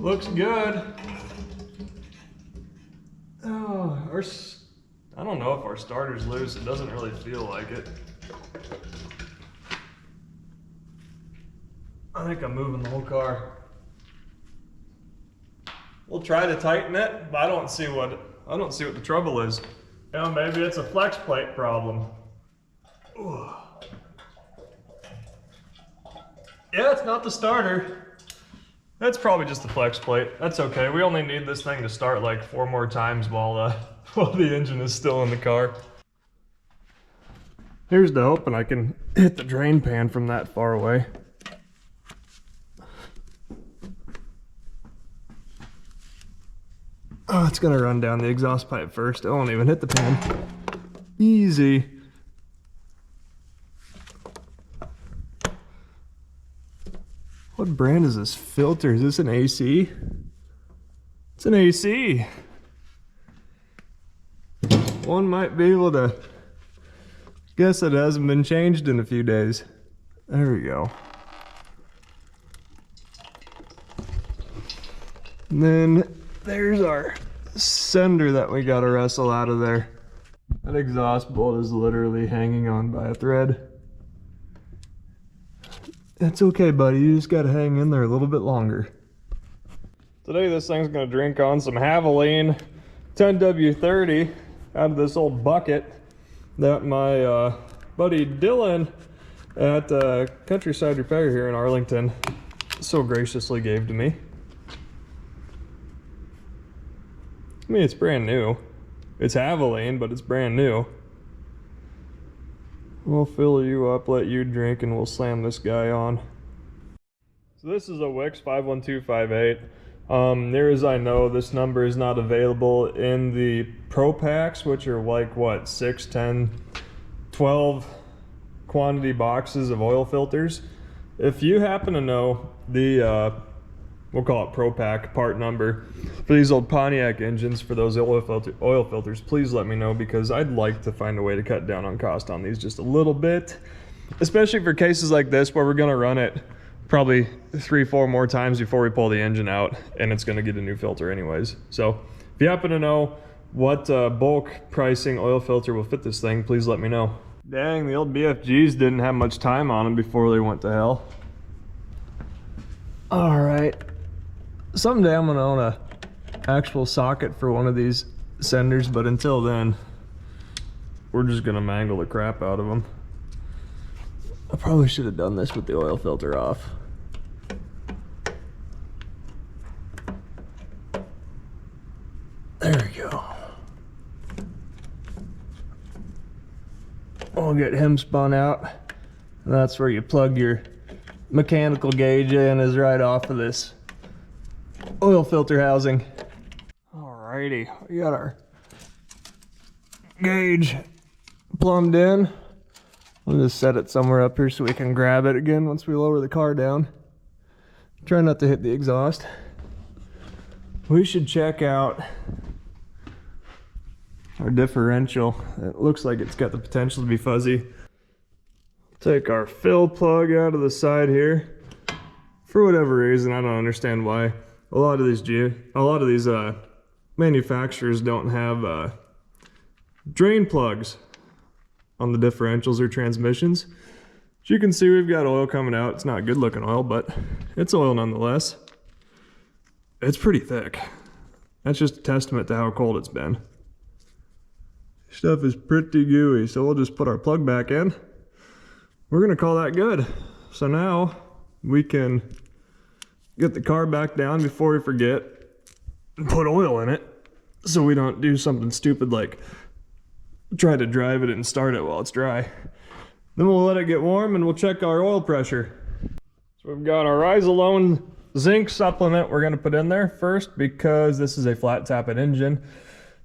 Looks good. Oh, I don't know if our starter's loose. It doesn't really feel like it. I think I'm moving the whole car. We'll try to tighten it, but I don't see what the trouble is. You know, maybe it's a flex plate problem. Ooh. Yeah, it's not the starter. That's probably just the flex plate. That's okay. We only need this thing to start like 4 more times while the engine is still in the car. Here's to hoping I can hit the drain pan from that far away. Oh, it's gonna run down the exhaust pipe first. It won't even hit the pan. Easy. What brand is this filter? Is this an AC? It's an AC. One might be able to guess it hasn't been changed in a few days. There we go. And then there's our sender that we gotta wrestle out of there. That exhaust bolt is literally hanging on by a thread. That's okay, buddy. You just gotta hang in there a little bit longer. Today this thing's gonna drink on some Havoline 10W30 out of this old bucket that my buddy Dylan at Countryside Repair here in Arlington so graciously gave to me. I mean, it's brand new. It's Havoline, but it's brand new. We'll fill you up, let you drink, and we'll slam this guy on. So this is a Wix 51258. Near as I know, this number is not available in the Pro Packs, which are like, what, 6, 10, 12 quantity boxes of oil filters. If you happen to know the, we'll call it Pro Pack part number for these old Pontiac engines for those oil filters, please let me know, because I'd like to find a way to cut down on cost on these just a little bit, especially for cases like this where we're going to run it probably 3-4 more times before we pull the engine out, and it's going to get a new filter anyways. So if you happen to know what bulk pricing oil filter will fit this thing, please let me know. Dang, the old BFGs didn't have much time on them before they went to hell. All right. Someday I'm gonna own a actual socket for one of these senders, but until then, we're just gonna mangle the crap out of them. I probably should have done this with the oil filter off. There we go. We'll get him spun out. And that's where you plug your mechanical gauge in, is right off of this oil filter housing. Alrighty, we got our gauge plumbed in. We'll just set it somewhere up here so we can grab it again once we lower the car down. Try not to hit the exhaust. We should check out our differential. It looks like it's got the potential to be fuzzy. Take our fill plug out of the side here. For whatever reason, I don't understand why. A lot of these manufacturers don't have drain plugs on the differentials or transmissions. As you can see, we've got oil coming out. It's not good looking oil, but it's oil nonetheless. It's pretty thick. That's just a testament to how cold it's been. Stuff is pretty gooey, so we'll just put our plug back in. We're gonna call that good. So now we can get the car back down before we forget and put oil in it, so we don't do something stupid like try to drive it and start it while it's dry. Then we'll let it get warm and we'll check our oil pressure. So we've got our Rizalone zinc supplement we're gonna put in there first, because this is a flat tappet engine.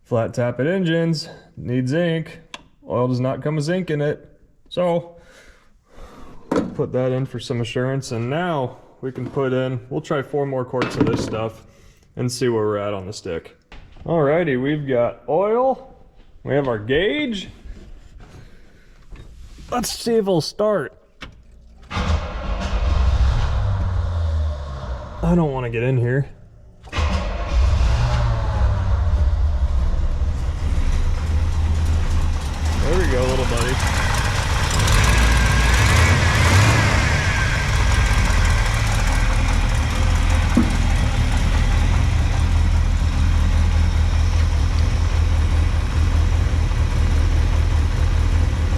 Flat tappet engines need zinc. Oil does not come with zinc in it. So put that in for some assurance, and now we can put in, we'll try 4 more quarts of this stuff and see where we're at on the stick. Alrighty, we've got oil, we have our gauge. Let's see if it'll start. I don't want to get in here. There we go, little buddy.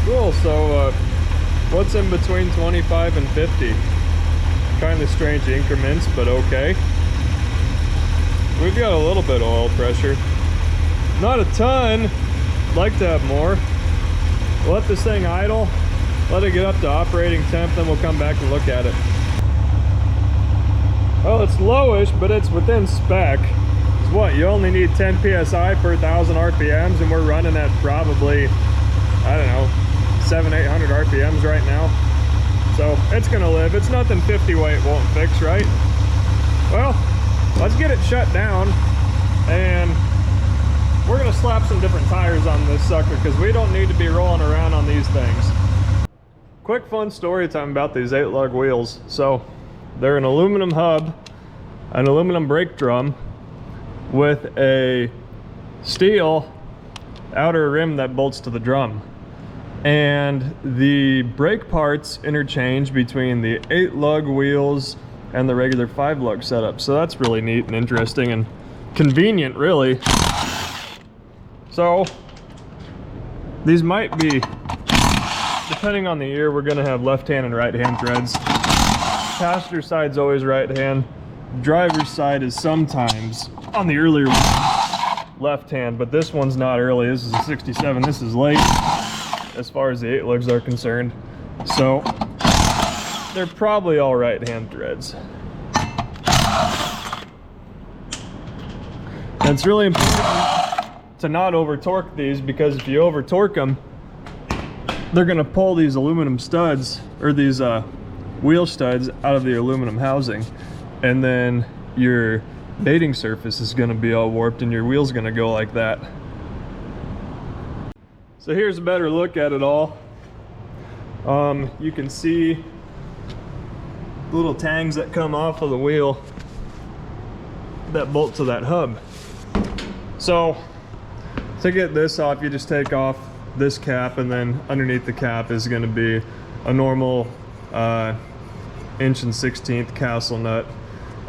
Cool, so what's in between 25 and 50? Kind of strange increments, but okay. We've got a little bit of oil pressure. Not a ton. Like to have more. We'll let this thing idle, let it get up to operating temp, then we'll come back and look at it. Well, it's lowish, but it's within spec. It's what, you only need 10 psi per 1,000 RPMs, and we're running at probably, I don't know, 700-800 RPMs right now. So it's gonna live. It's nothing 50 weight won't fix, right? Well, let's get it shut down, and we're gonna slap some different tires on this sucker because we don't need to be rolling around on these things. Quick fun story time about these 8-lug wheels. So they're an aluminum hub, an aluminum brake drum with a steel outer rim that bolts to the drum. And the brake parts interchange between the 8-lug wheels and the regular 5-lug setup. So that's really neat and interesting and convenient, really. So these might be, depending on the year, we're gonna have left-hand and right-hand threads. Passenger side's always right-hand. Driver's side is sometimes, on the earlier one, left-hand, but this one's not early. This is a 67, this is late as far as the 8-lugs are concerned. So they're probably all right-hand threads. And it's really important to not over torque these, because if you over torque them, they're gonna pull these aluminum studs, or these wheel studs, out of the aluminum housing, and then your mating surface is gonna be all warped and your wheel's gonna go like that. So here's a better look at it all. You can see the little tangs that come off of the wheel that bolt to that hub. So to get this off, you just take off this cap, and then underneath the cap is going to be a normal 1/16" castle nut,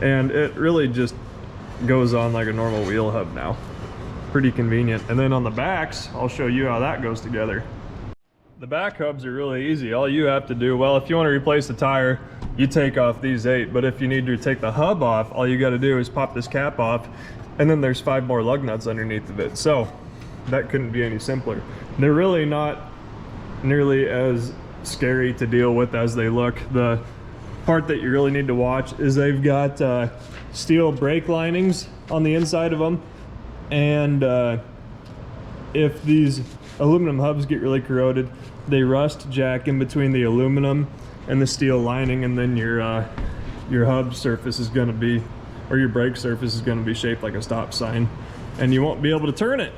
and it really just goes on like a normal wheel hub now. Pretty convenient. And then on the backs, I'll show you how that goes together. The back hubs are really easy. All you have to do, well, if you want to replace the tire, you take off these 8, but if you need to take the hub off, all you got to do is pop this cap off, and then there's 5 more lug nuts underneath of it. So that couldn't be any simpler. They're really not nearly as scary to deal with as they look. The part that you really need to watch is they've got steel brake linings on the inside of them, and if these aluminum hubs get really corroded, they rust jack in between the aluminum and the steel lining, and then your hub surface is going to be, or your brake surface is going to be shaped like a stop sign, and you won't be able to turn it.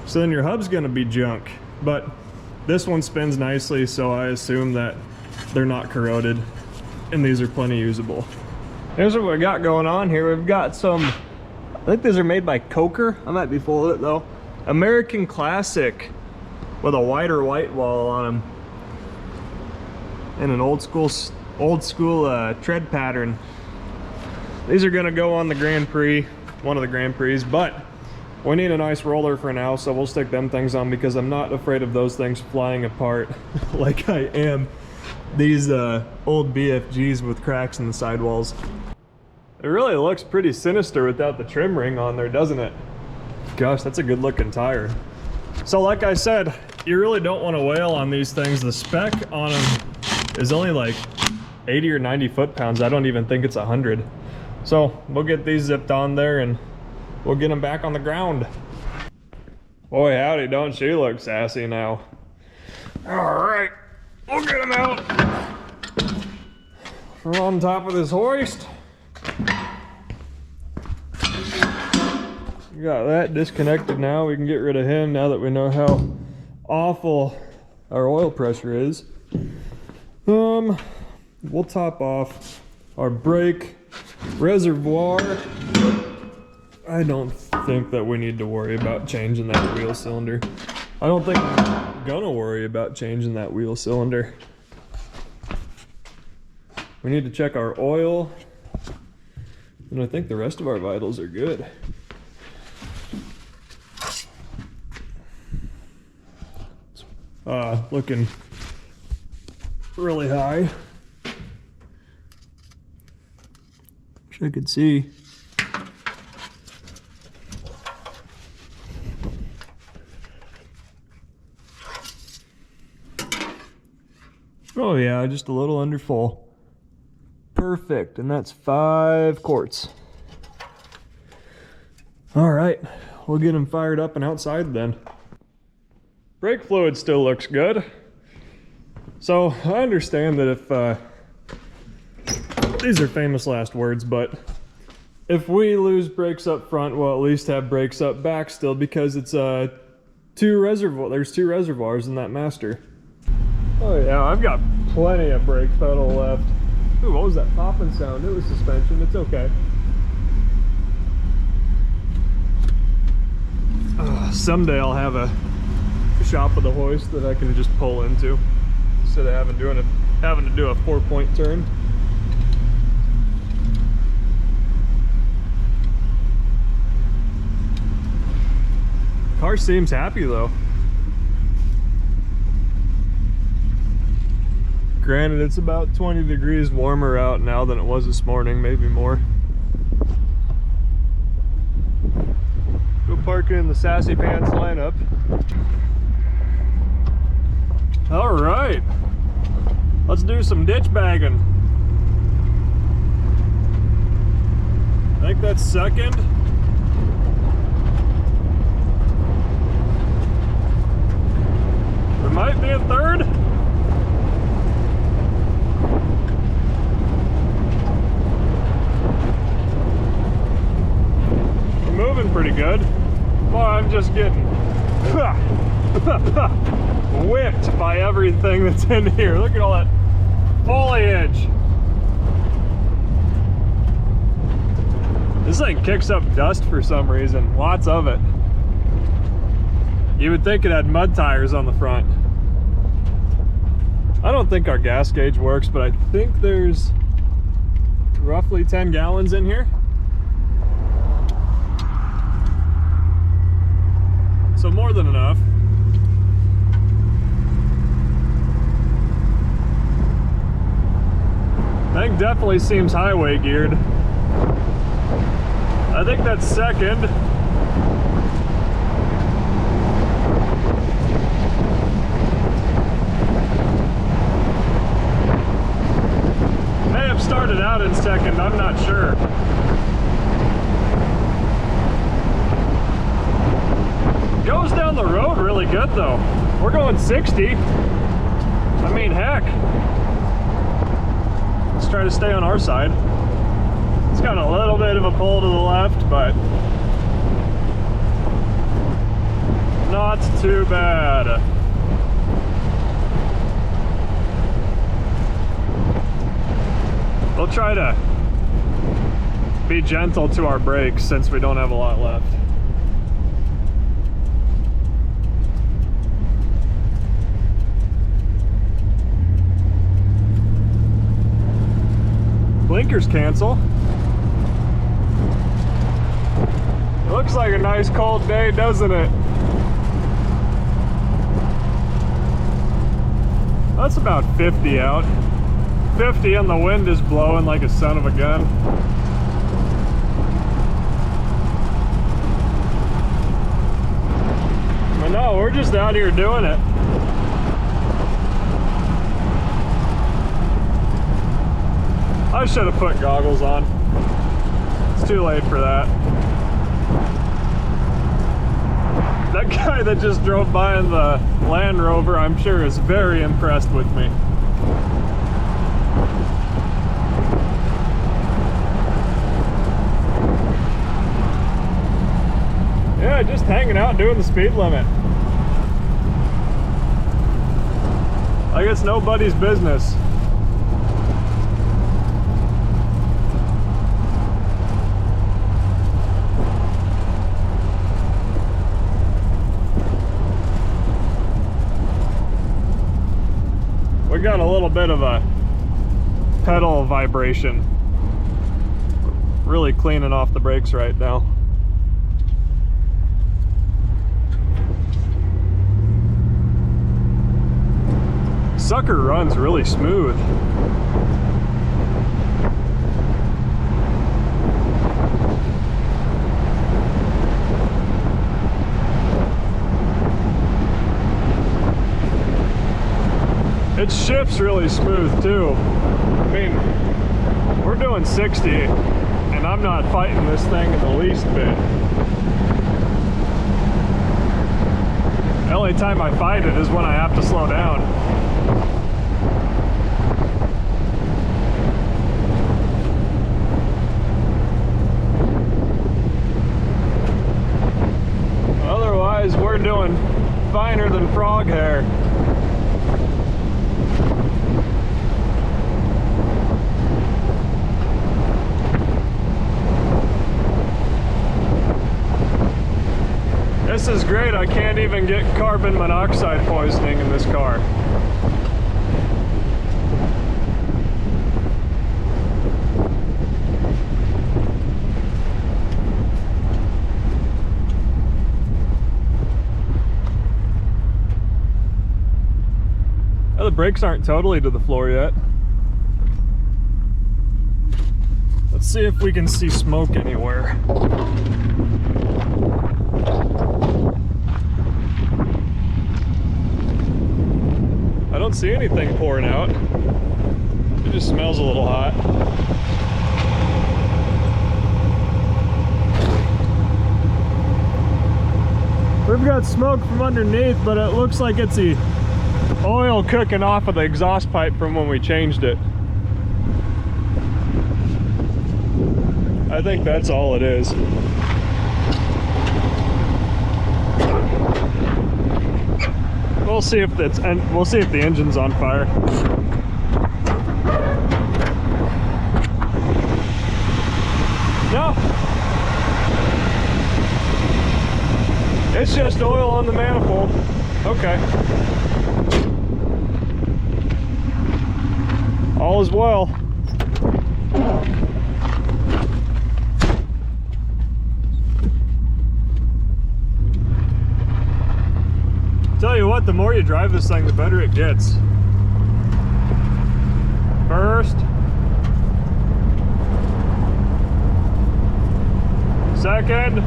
So then your hub's going to be junk. But this one spins nicely, so I assume that they're not corroded, and these are plenty usable. Here's what we got going on here. We've got some, I think these are made by Coker. I might be full of it though. American Classic with a wider white wall on them, and an old school tread pattern. These are gonna go on the Grand Prix, one of the Grand Prix, but we need a nice roller for now, so we'll stick them things on, because I'm not afraid of those things flying apart like I am these old BFGs with cracks in the sidewalls. It really looks pretty sinister without the trim ring on there, doesn't it? Gosh, that's a good looking tire. So like I said, you really don't want to wail on these things. The spec on them is only like 80 or 90 foot-pounds. I don't even think it's 100. So we'll get these zipped on there and we'll get them back on the ground. Boy howdy, don't she look sassy now. All right, we'll get them out. We're on top of this hoist. We got that disconnected now. We can get rid of him now that we know how awful our oil pressure is. We'll top off our brake reservoir. I don't think that we need to worry about changing that wheel cylinder. I don't think I'm gonna worry about changing that wheel cylinder. We need to check our oil, and I think the rest of our vitals are good. Looking really high. Wish I could see. Oh yeah, just a little under full. Perfect, and that's 5 quarts. All right, we'll get them fired up and outside then. Brake fluid still looks good. So I understand that if these are famous last words, but if we lose brakes up front, we'll at least have brakes up back still, because it's there's two reservoirs in that master. Oh yeah, I've got plenty of brake pedal left. Ooh, what was that popping sound? It was suspension. It's okay. Someday I'll have a shop with a hoist that I can just pull into instead of having to do a 4-point turn. Car seems happy though. Granted, it's about 20 degrees warmer out now than it was this morning, maybe more. Go parking in the Sassy Pants lineup. All right, let's do some ditch bagging. I think that's second. There might be a third. We're moving pretty good. Well, I'm just getting whipped by everything that's in here. Look at all that foliage. This thing kicks up dust for some reason. Lots of it. You would think it had mud tires on the front. I don't think our gas gauge works, but I think there's roughly 10 gallons in here. So more than enough. That thing definitely seems highway geared. I think that's second. May have started out in second, I'm not sure. Goes down the road really good though. We're going 60. I mean, heck. Let's try to stay on our side. It's got a little bit of a pull to the left, but not too bad. We'll try to be gentle to our brakes since we don't have a lot left. Blinkers cancel. It looks like a nice cold day, doesn't it? That's about 50 out. 50 and the wind is blowing like a son of a gun. But no, we're just out here doing it. I should have put goggles on. It's too late for that. That guy that just drove by in the Land Rover, I'm sure, is very impressed with me. Yeah, just hanging out doing the speed limit. Like it's nobody's business. We got a little bit of a pedal vibration. Really cleaning off the brakes right now. Sucker runs really smooth. It shifts really smooth too. I mean, we're doing 60 and I'm not fighting this thing in the least bit. The only time I fight it is when I have to slow down. This is great. I can't even get carbon monoxide poisoning in this car. Oh, the brakes aren't totally to the floor yet. Let's see if we can see smoke anywhere. I don't see anything pouring out. It just smells a little hot. We've got smoke from underneath, but it looks like it's the oil cooking off of the exhaust pipe from when we changed it. I think that's all it is. We'll see if that's, and we'll see if the engine's on fire. No. It's just oil on the manifold. Okay. All is well. Tell you what, the more you drive this thing, the better it gets. First. Second.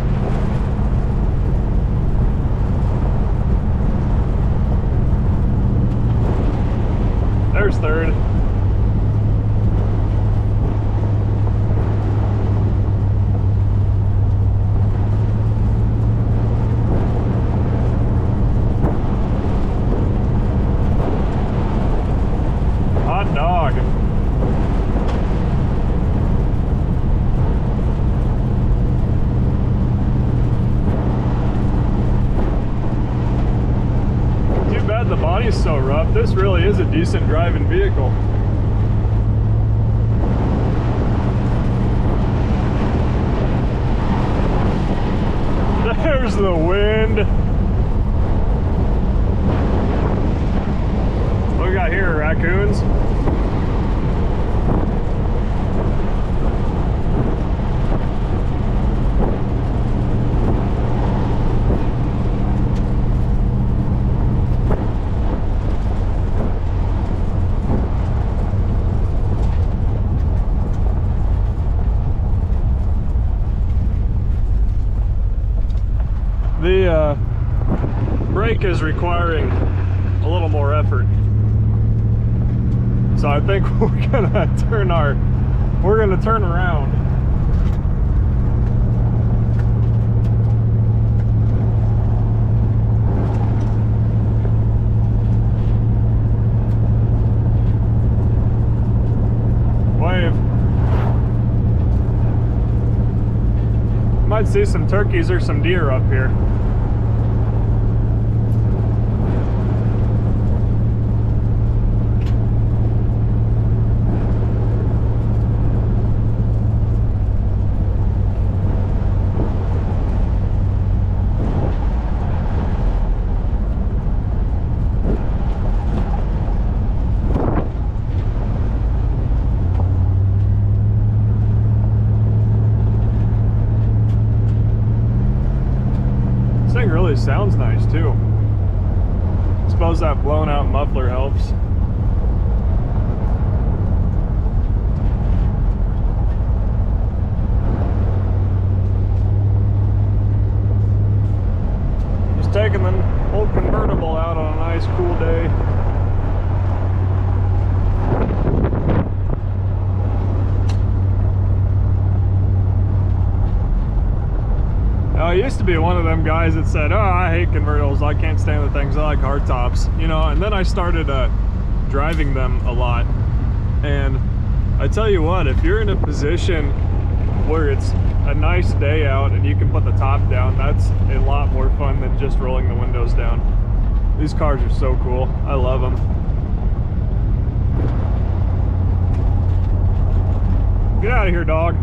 There's third. Hot dog. Too bad the body's so rough. This really is a decent driving vehicle. There's the wind. What we got here, raccoons? The brake is requiring a little more effort. So I think we're gonna turn around. Wave. Might see some turkeys or some deer up here. Really sounds nice too. I suppose that blown out muffler helps. Just taking the old convertible out on a nice cool day. I used to be one of them guys that said, oh, I hate convertibles, I can't stand the things, I like hardtops, you know, and then I started driving them a lot. And I tell you what, if you're in a position where it's a nice day out and you can put the top down, that's a lot more fun than just rolling the windows down. These cars are so cool. I love them. Get out of here, dog.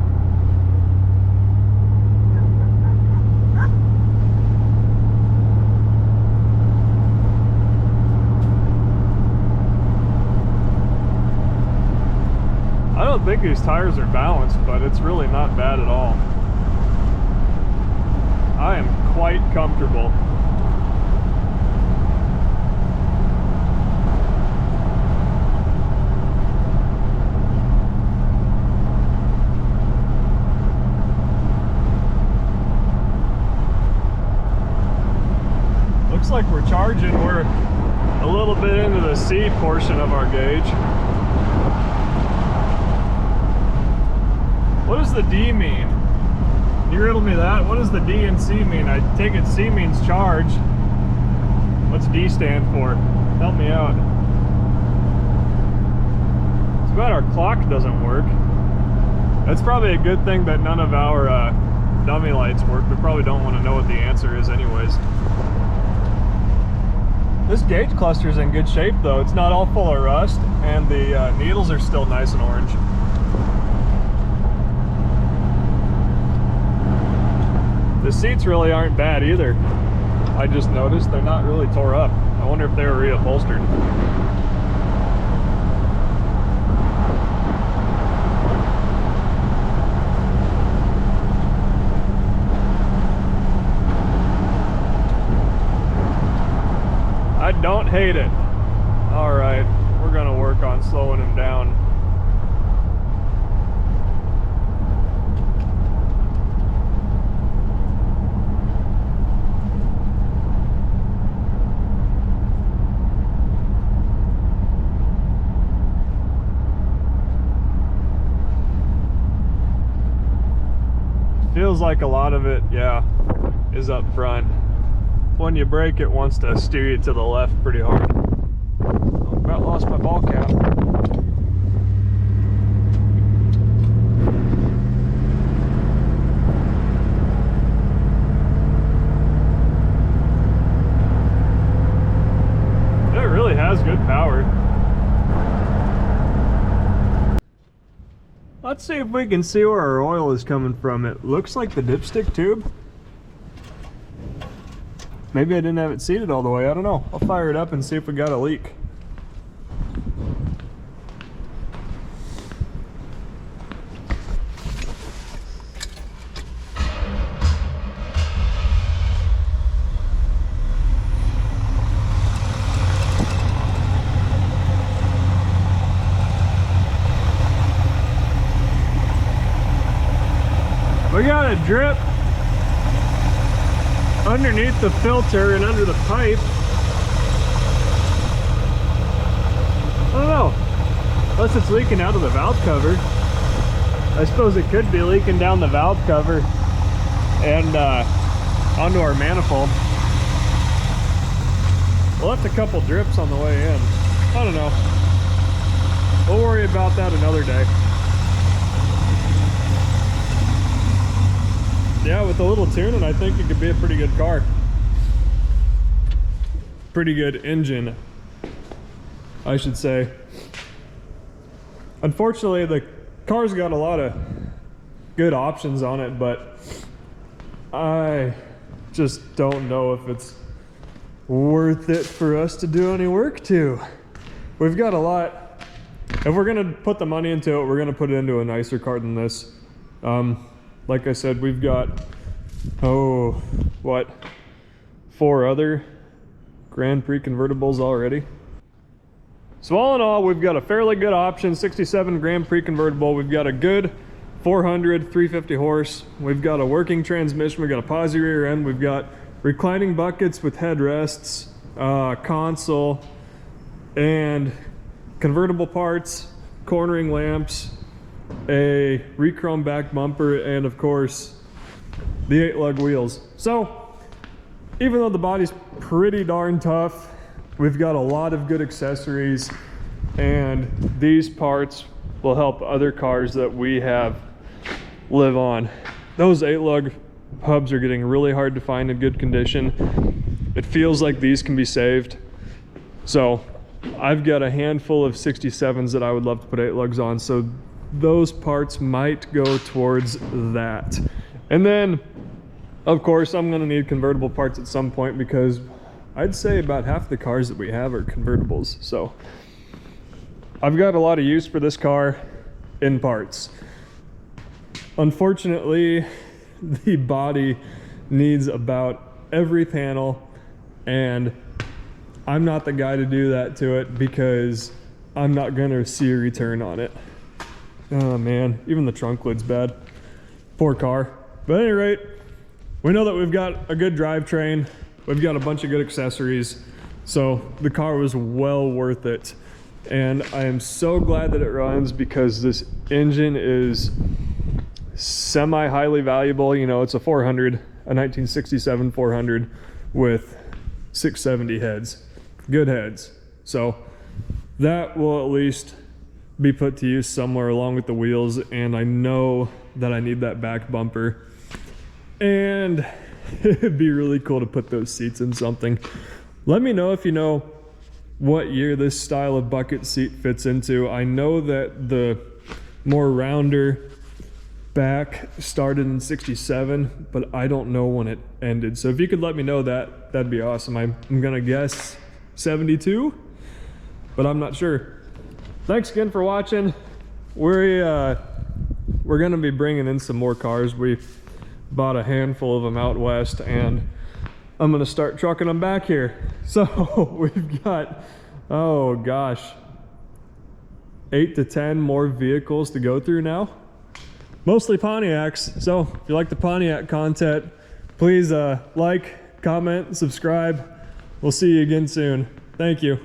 I don't think these tires are balanced, but it's really not bad at all. I am quite comfortable. Looks like we're charging. We're a little bit into the C portion of our gauge. What does the D mean? You riddle me that. What does the D and C mean? I take it C means charge. What's D stand for? Help me out. It's bad our clock doesn't work. That's probably a good thing that none of our dummy lights work. We probably don't want to know what the answer is anyways. This gauge cluster is in good shape though. It's not all full of rust, and the needles are still nice and orange. The seats really aren't bad either. I just noticed they're not really tore up. I wonder if they were reupholstered. I don't hate it. All right, we're gonna work on slowing him down. Feels like a lot of it, yeah, is up front. When you brake, it wants to steer you to the left pretty hard. Oh, about lost my ball cap. It really has good power. Let's see if we can see where our oil is coming from. It looks like the dipstick tube. Maybe I didn't have it seated all the way, I don't know. I'll fire it up and see if we got a leak. We got a drip underneath the filter and under the pipe. I don't know, unless it's leaking out of the valve cover. I suppose it could be leaking down the valve cover and onto our manifold. We left a couple drips on the way in. I don't know. We'll worry about that another day. Yeah, with a little tuning, I think it could be a pretty good car. Pretty good engine, I should say. Unfortunately, the car's got a lot of good options on it, but I just don't know if it's worth it for us to do any work to. We've got a lot. If we're gonna put the money into it, we're gonna put it into a nicer car than this. Like I said, we've got, oh, what, 4 other Grand Prix convertibles already. So all in all, we've got a fairly good option, 67 Grand Prix convertible. We've got a good 400, 350 horse. We've got a working transmission. We've got a posi rear end. We've got reclining buckets with headrests, console, and convertible parts, cornering lamps, a re-chrome back bumper, and of course the 8-lug wheels. So even though the body's pretty darn tough, we've got a lot of good accessories, and these parts will help other cars that we have live on. Those 8-lug hubs are getting really hard to find in good condition. It feels like these can be saved. So I've got a handful of 67s that I would love to put 8-lugs on, so those parts might go towards that. And then of course I'm going to need convertible parts at some point, because I'd say about half the cars that we have are convertibles. So I've got a lot of use for this car. in parts. Unfortunately, the body needs about every panel, and I'm not the guy to do that to it because I'm not gonna see a return on it. Oh man, even the trunk lid's bad. Poor car. But at any rate, we know that we've got a good drivetrain, we've got a bunch of good accessories, so the car was well worth it. And I am so glad that it runs because this engine is semi-highly valuable. You know, it's a 400, a 1967 400 with 670 heads, good heads. So that will at least be put to use somewhere along with the wheels, and I know that I need that back bumper, and it'd be really cool to put those seats in something. Let me know if you know what year this style of bucket seat fits into. I know that the more rounder back started in 67, but I don't know when it ended. So if you could let me know that, that'd be awesome. I'm gonna guess 72, but I'm not sure. Thanks again for watching. We're gonna be bringing in some more cars. We bought a handful of them out west, and I'm gonna start trucking them back here. So we've got, oh gosh, 8 to 10 more vehicles to go through now. Mostly Pontiacs. So if you like the Pontiac content, please like, comment, subscribe. We'll see you again soon. Thank you.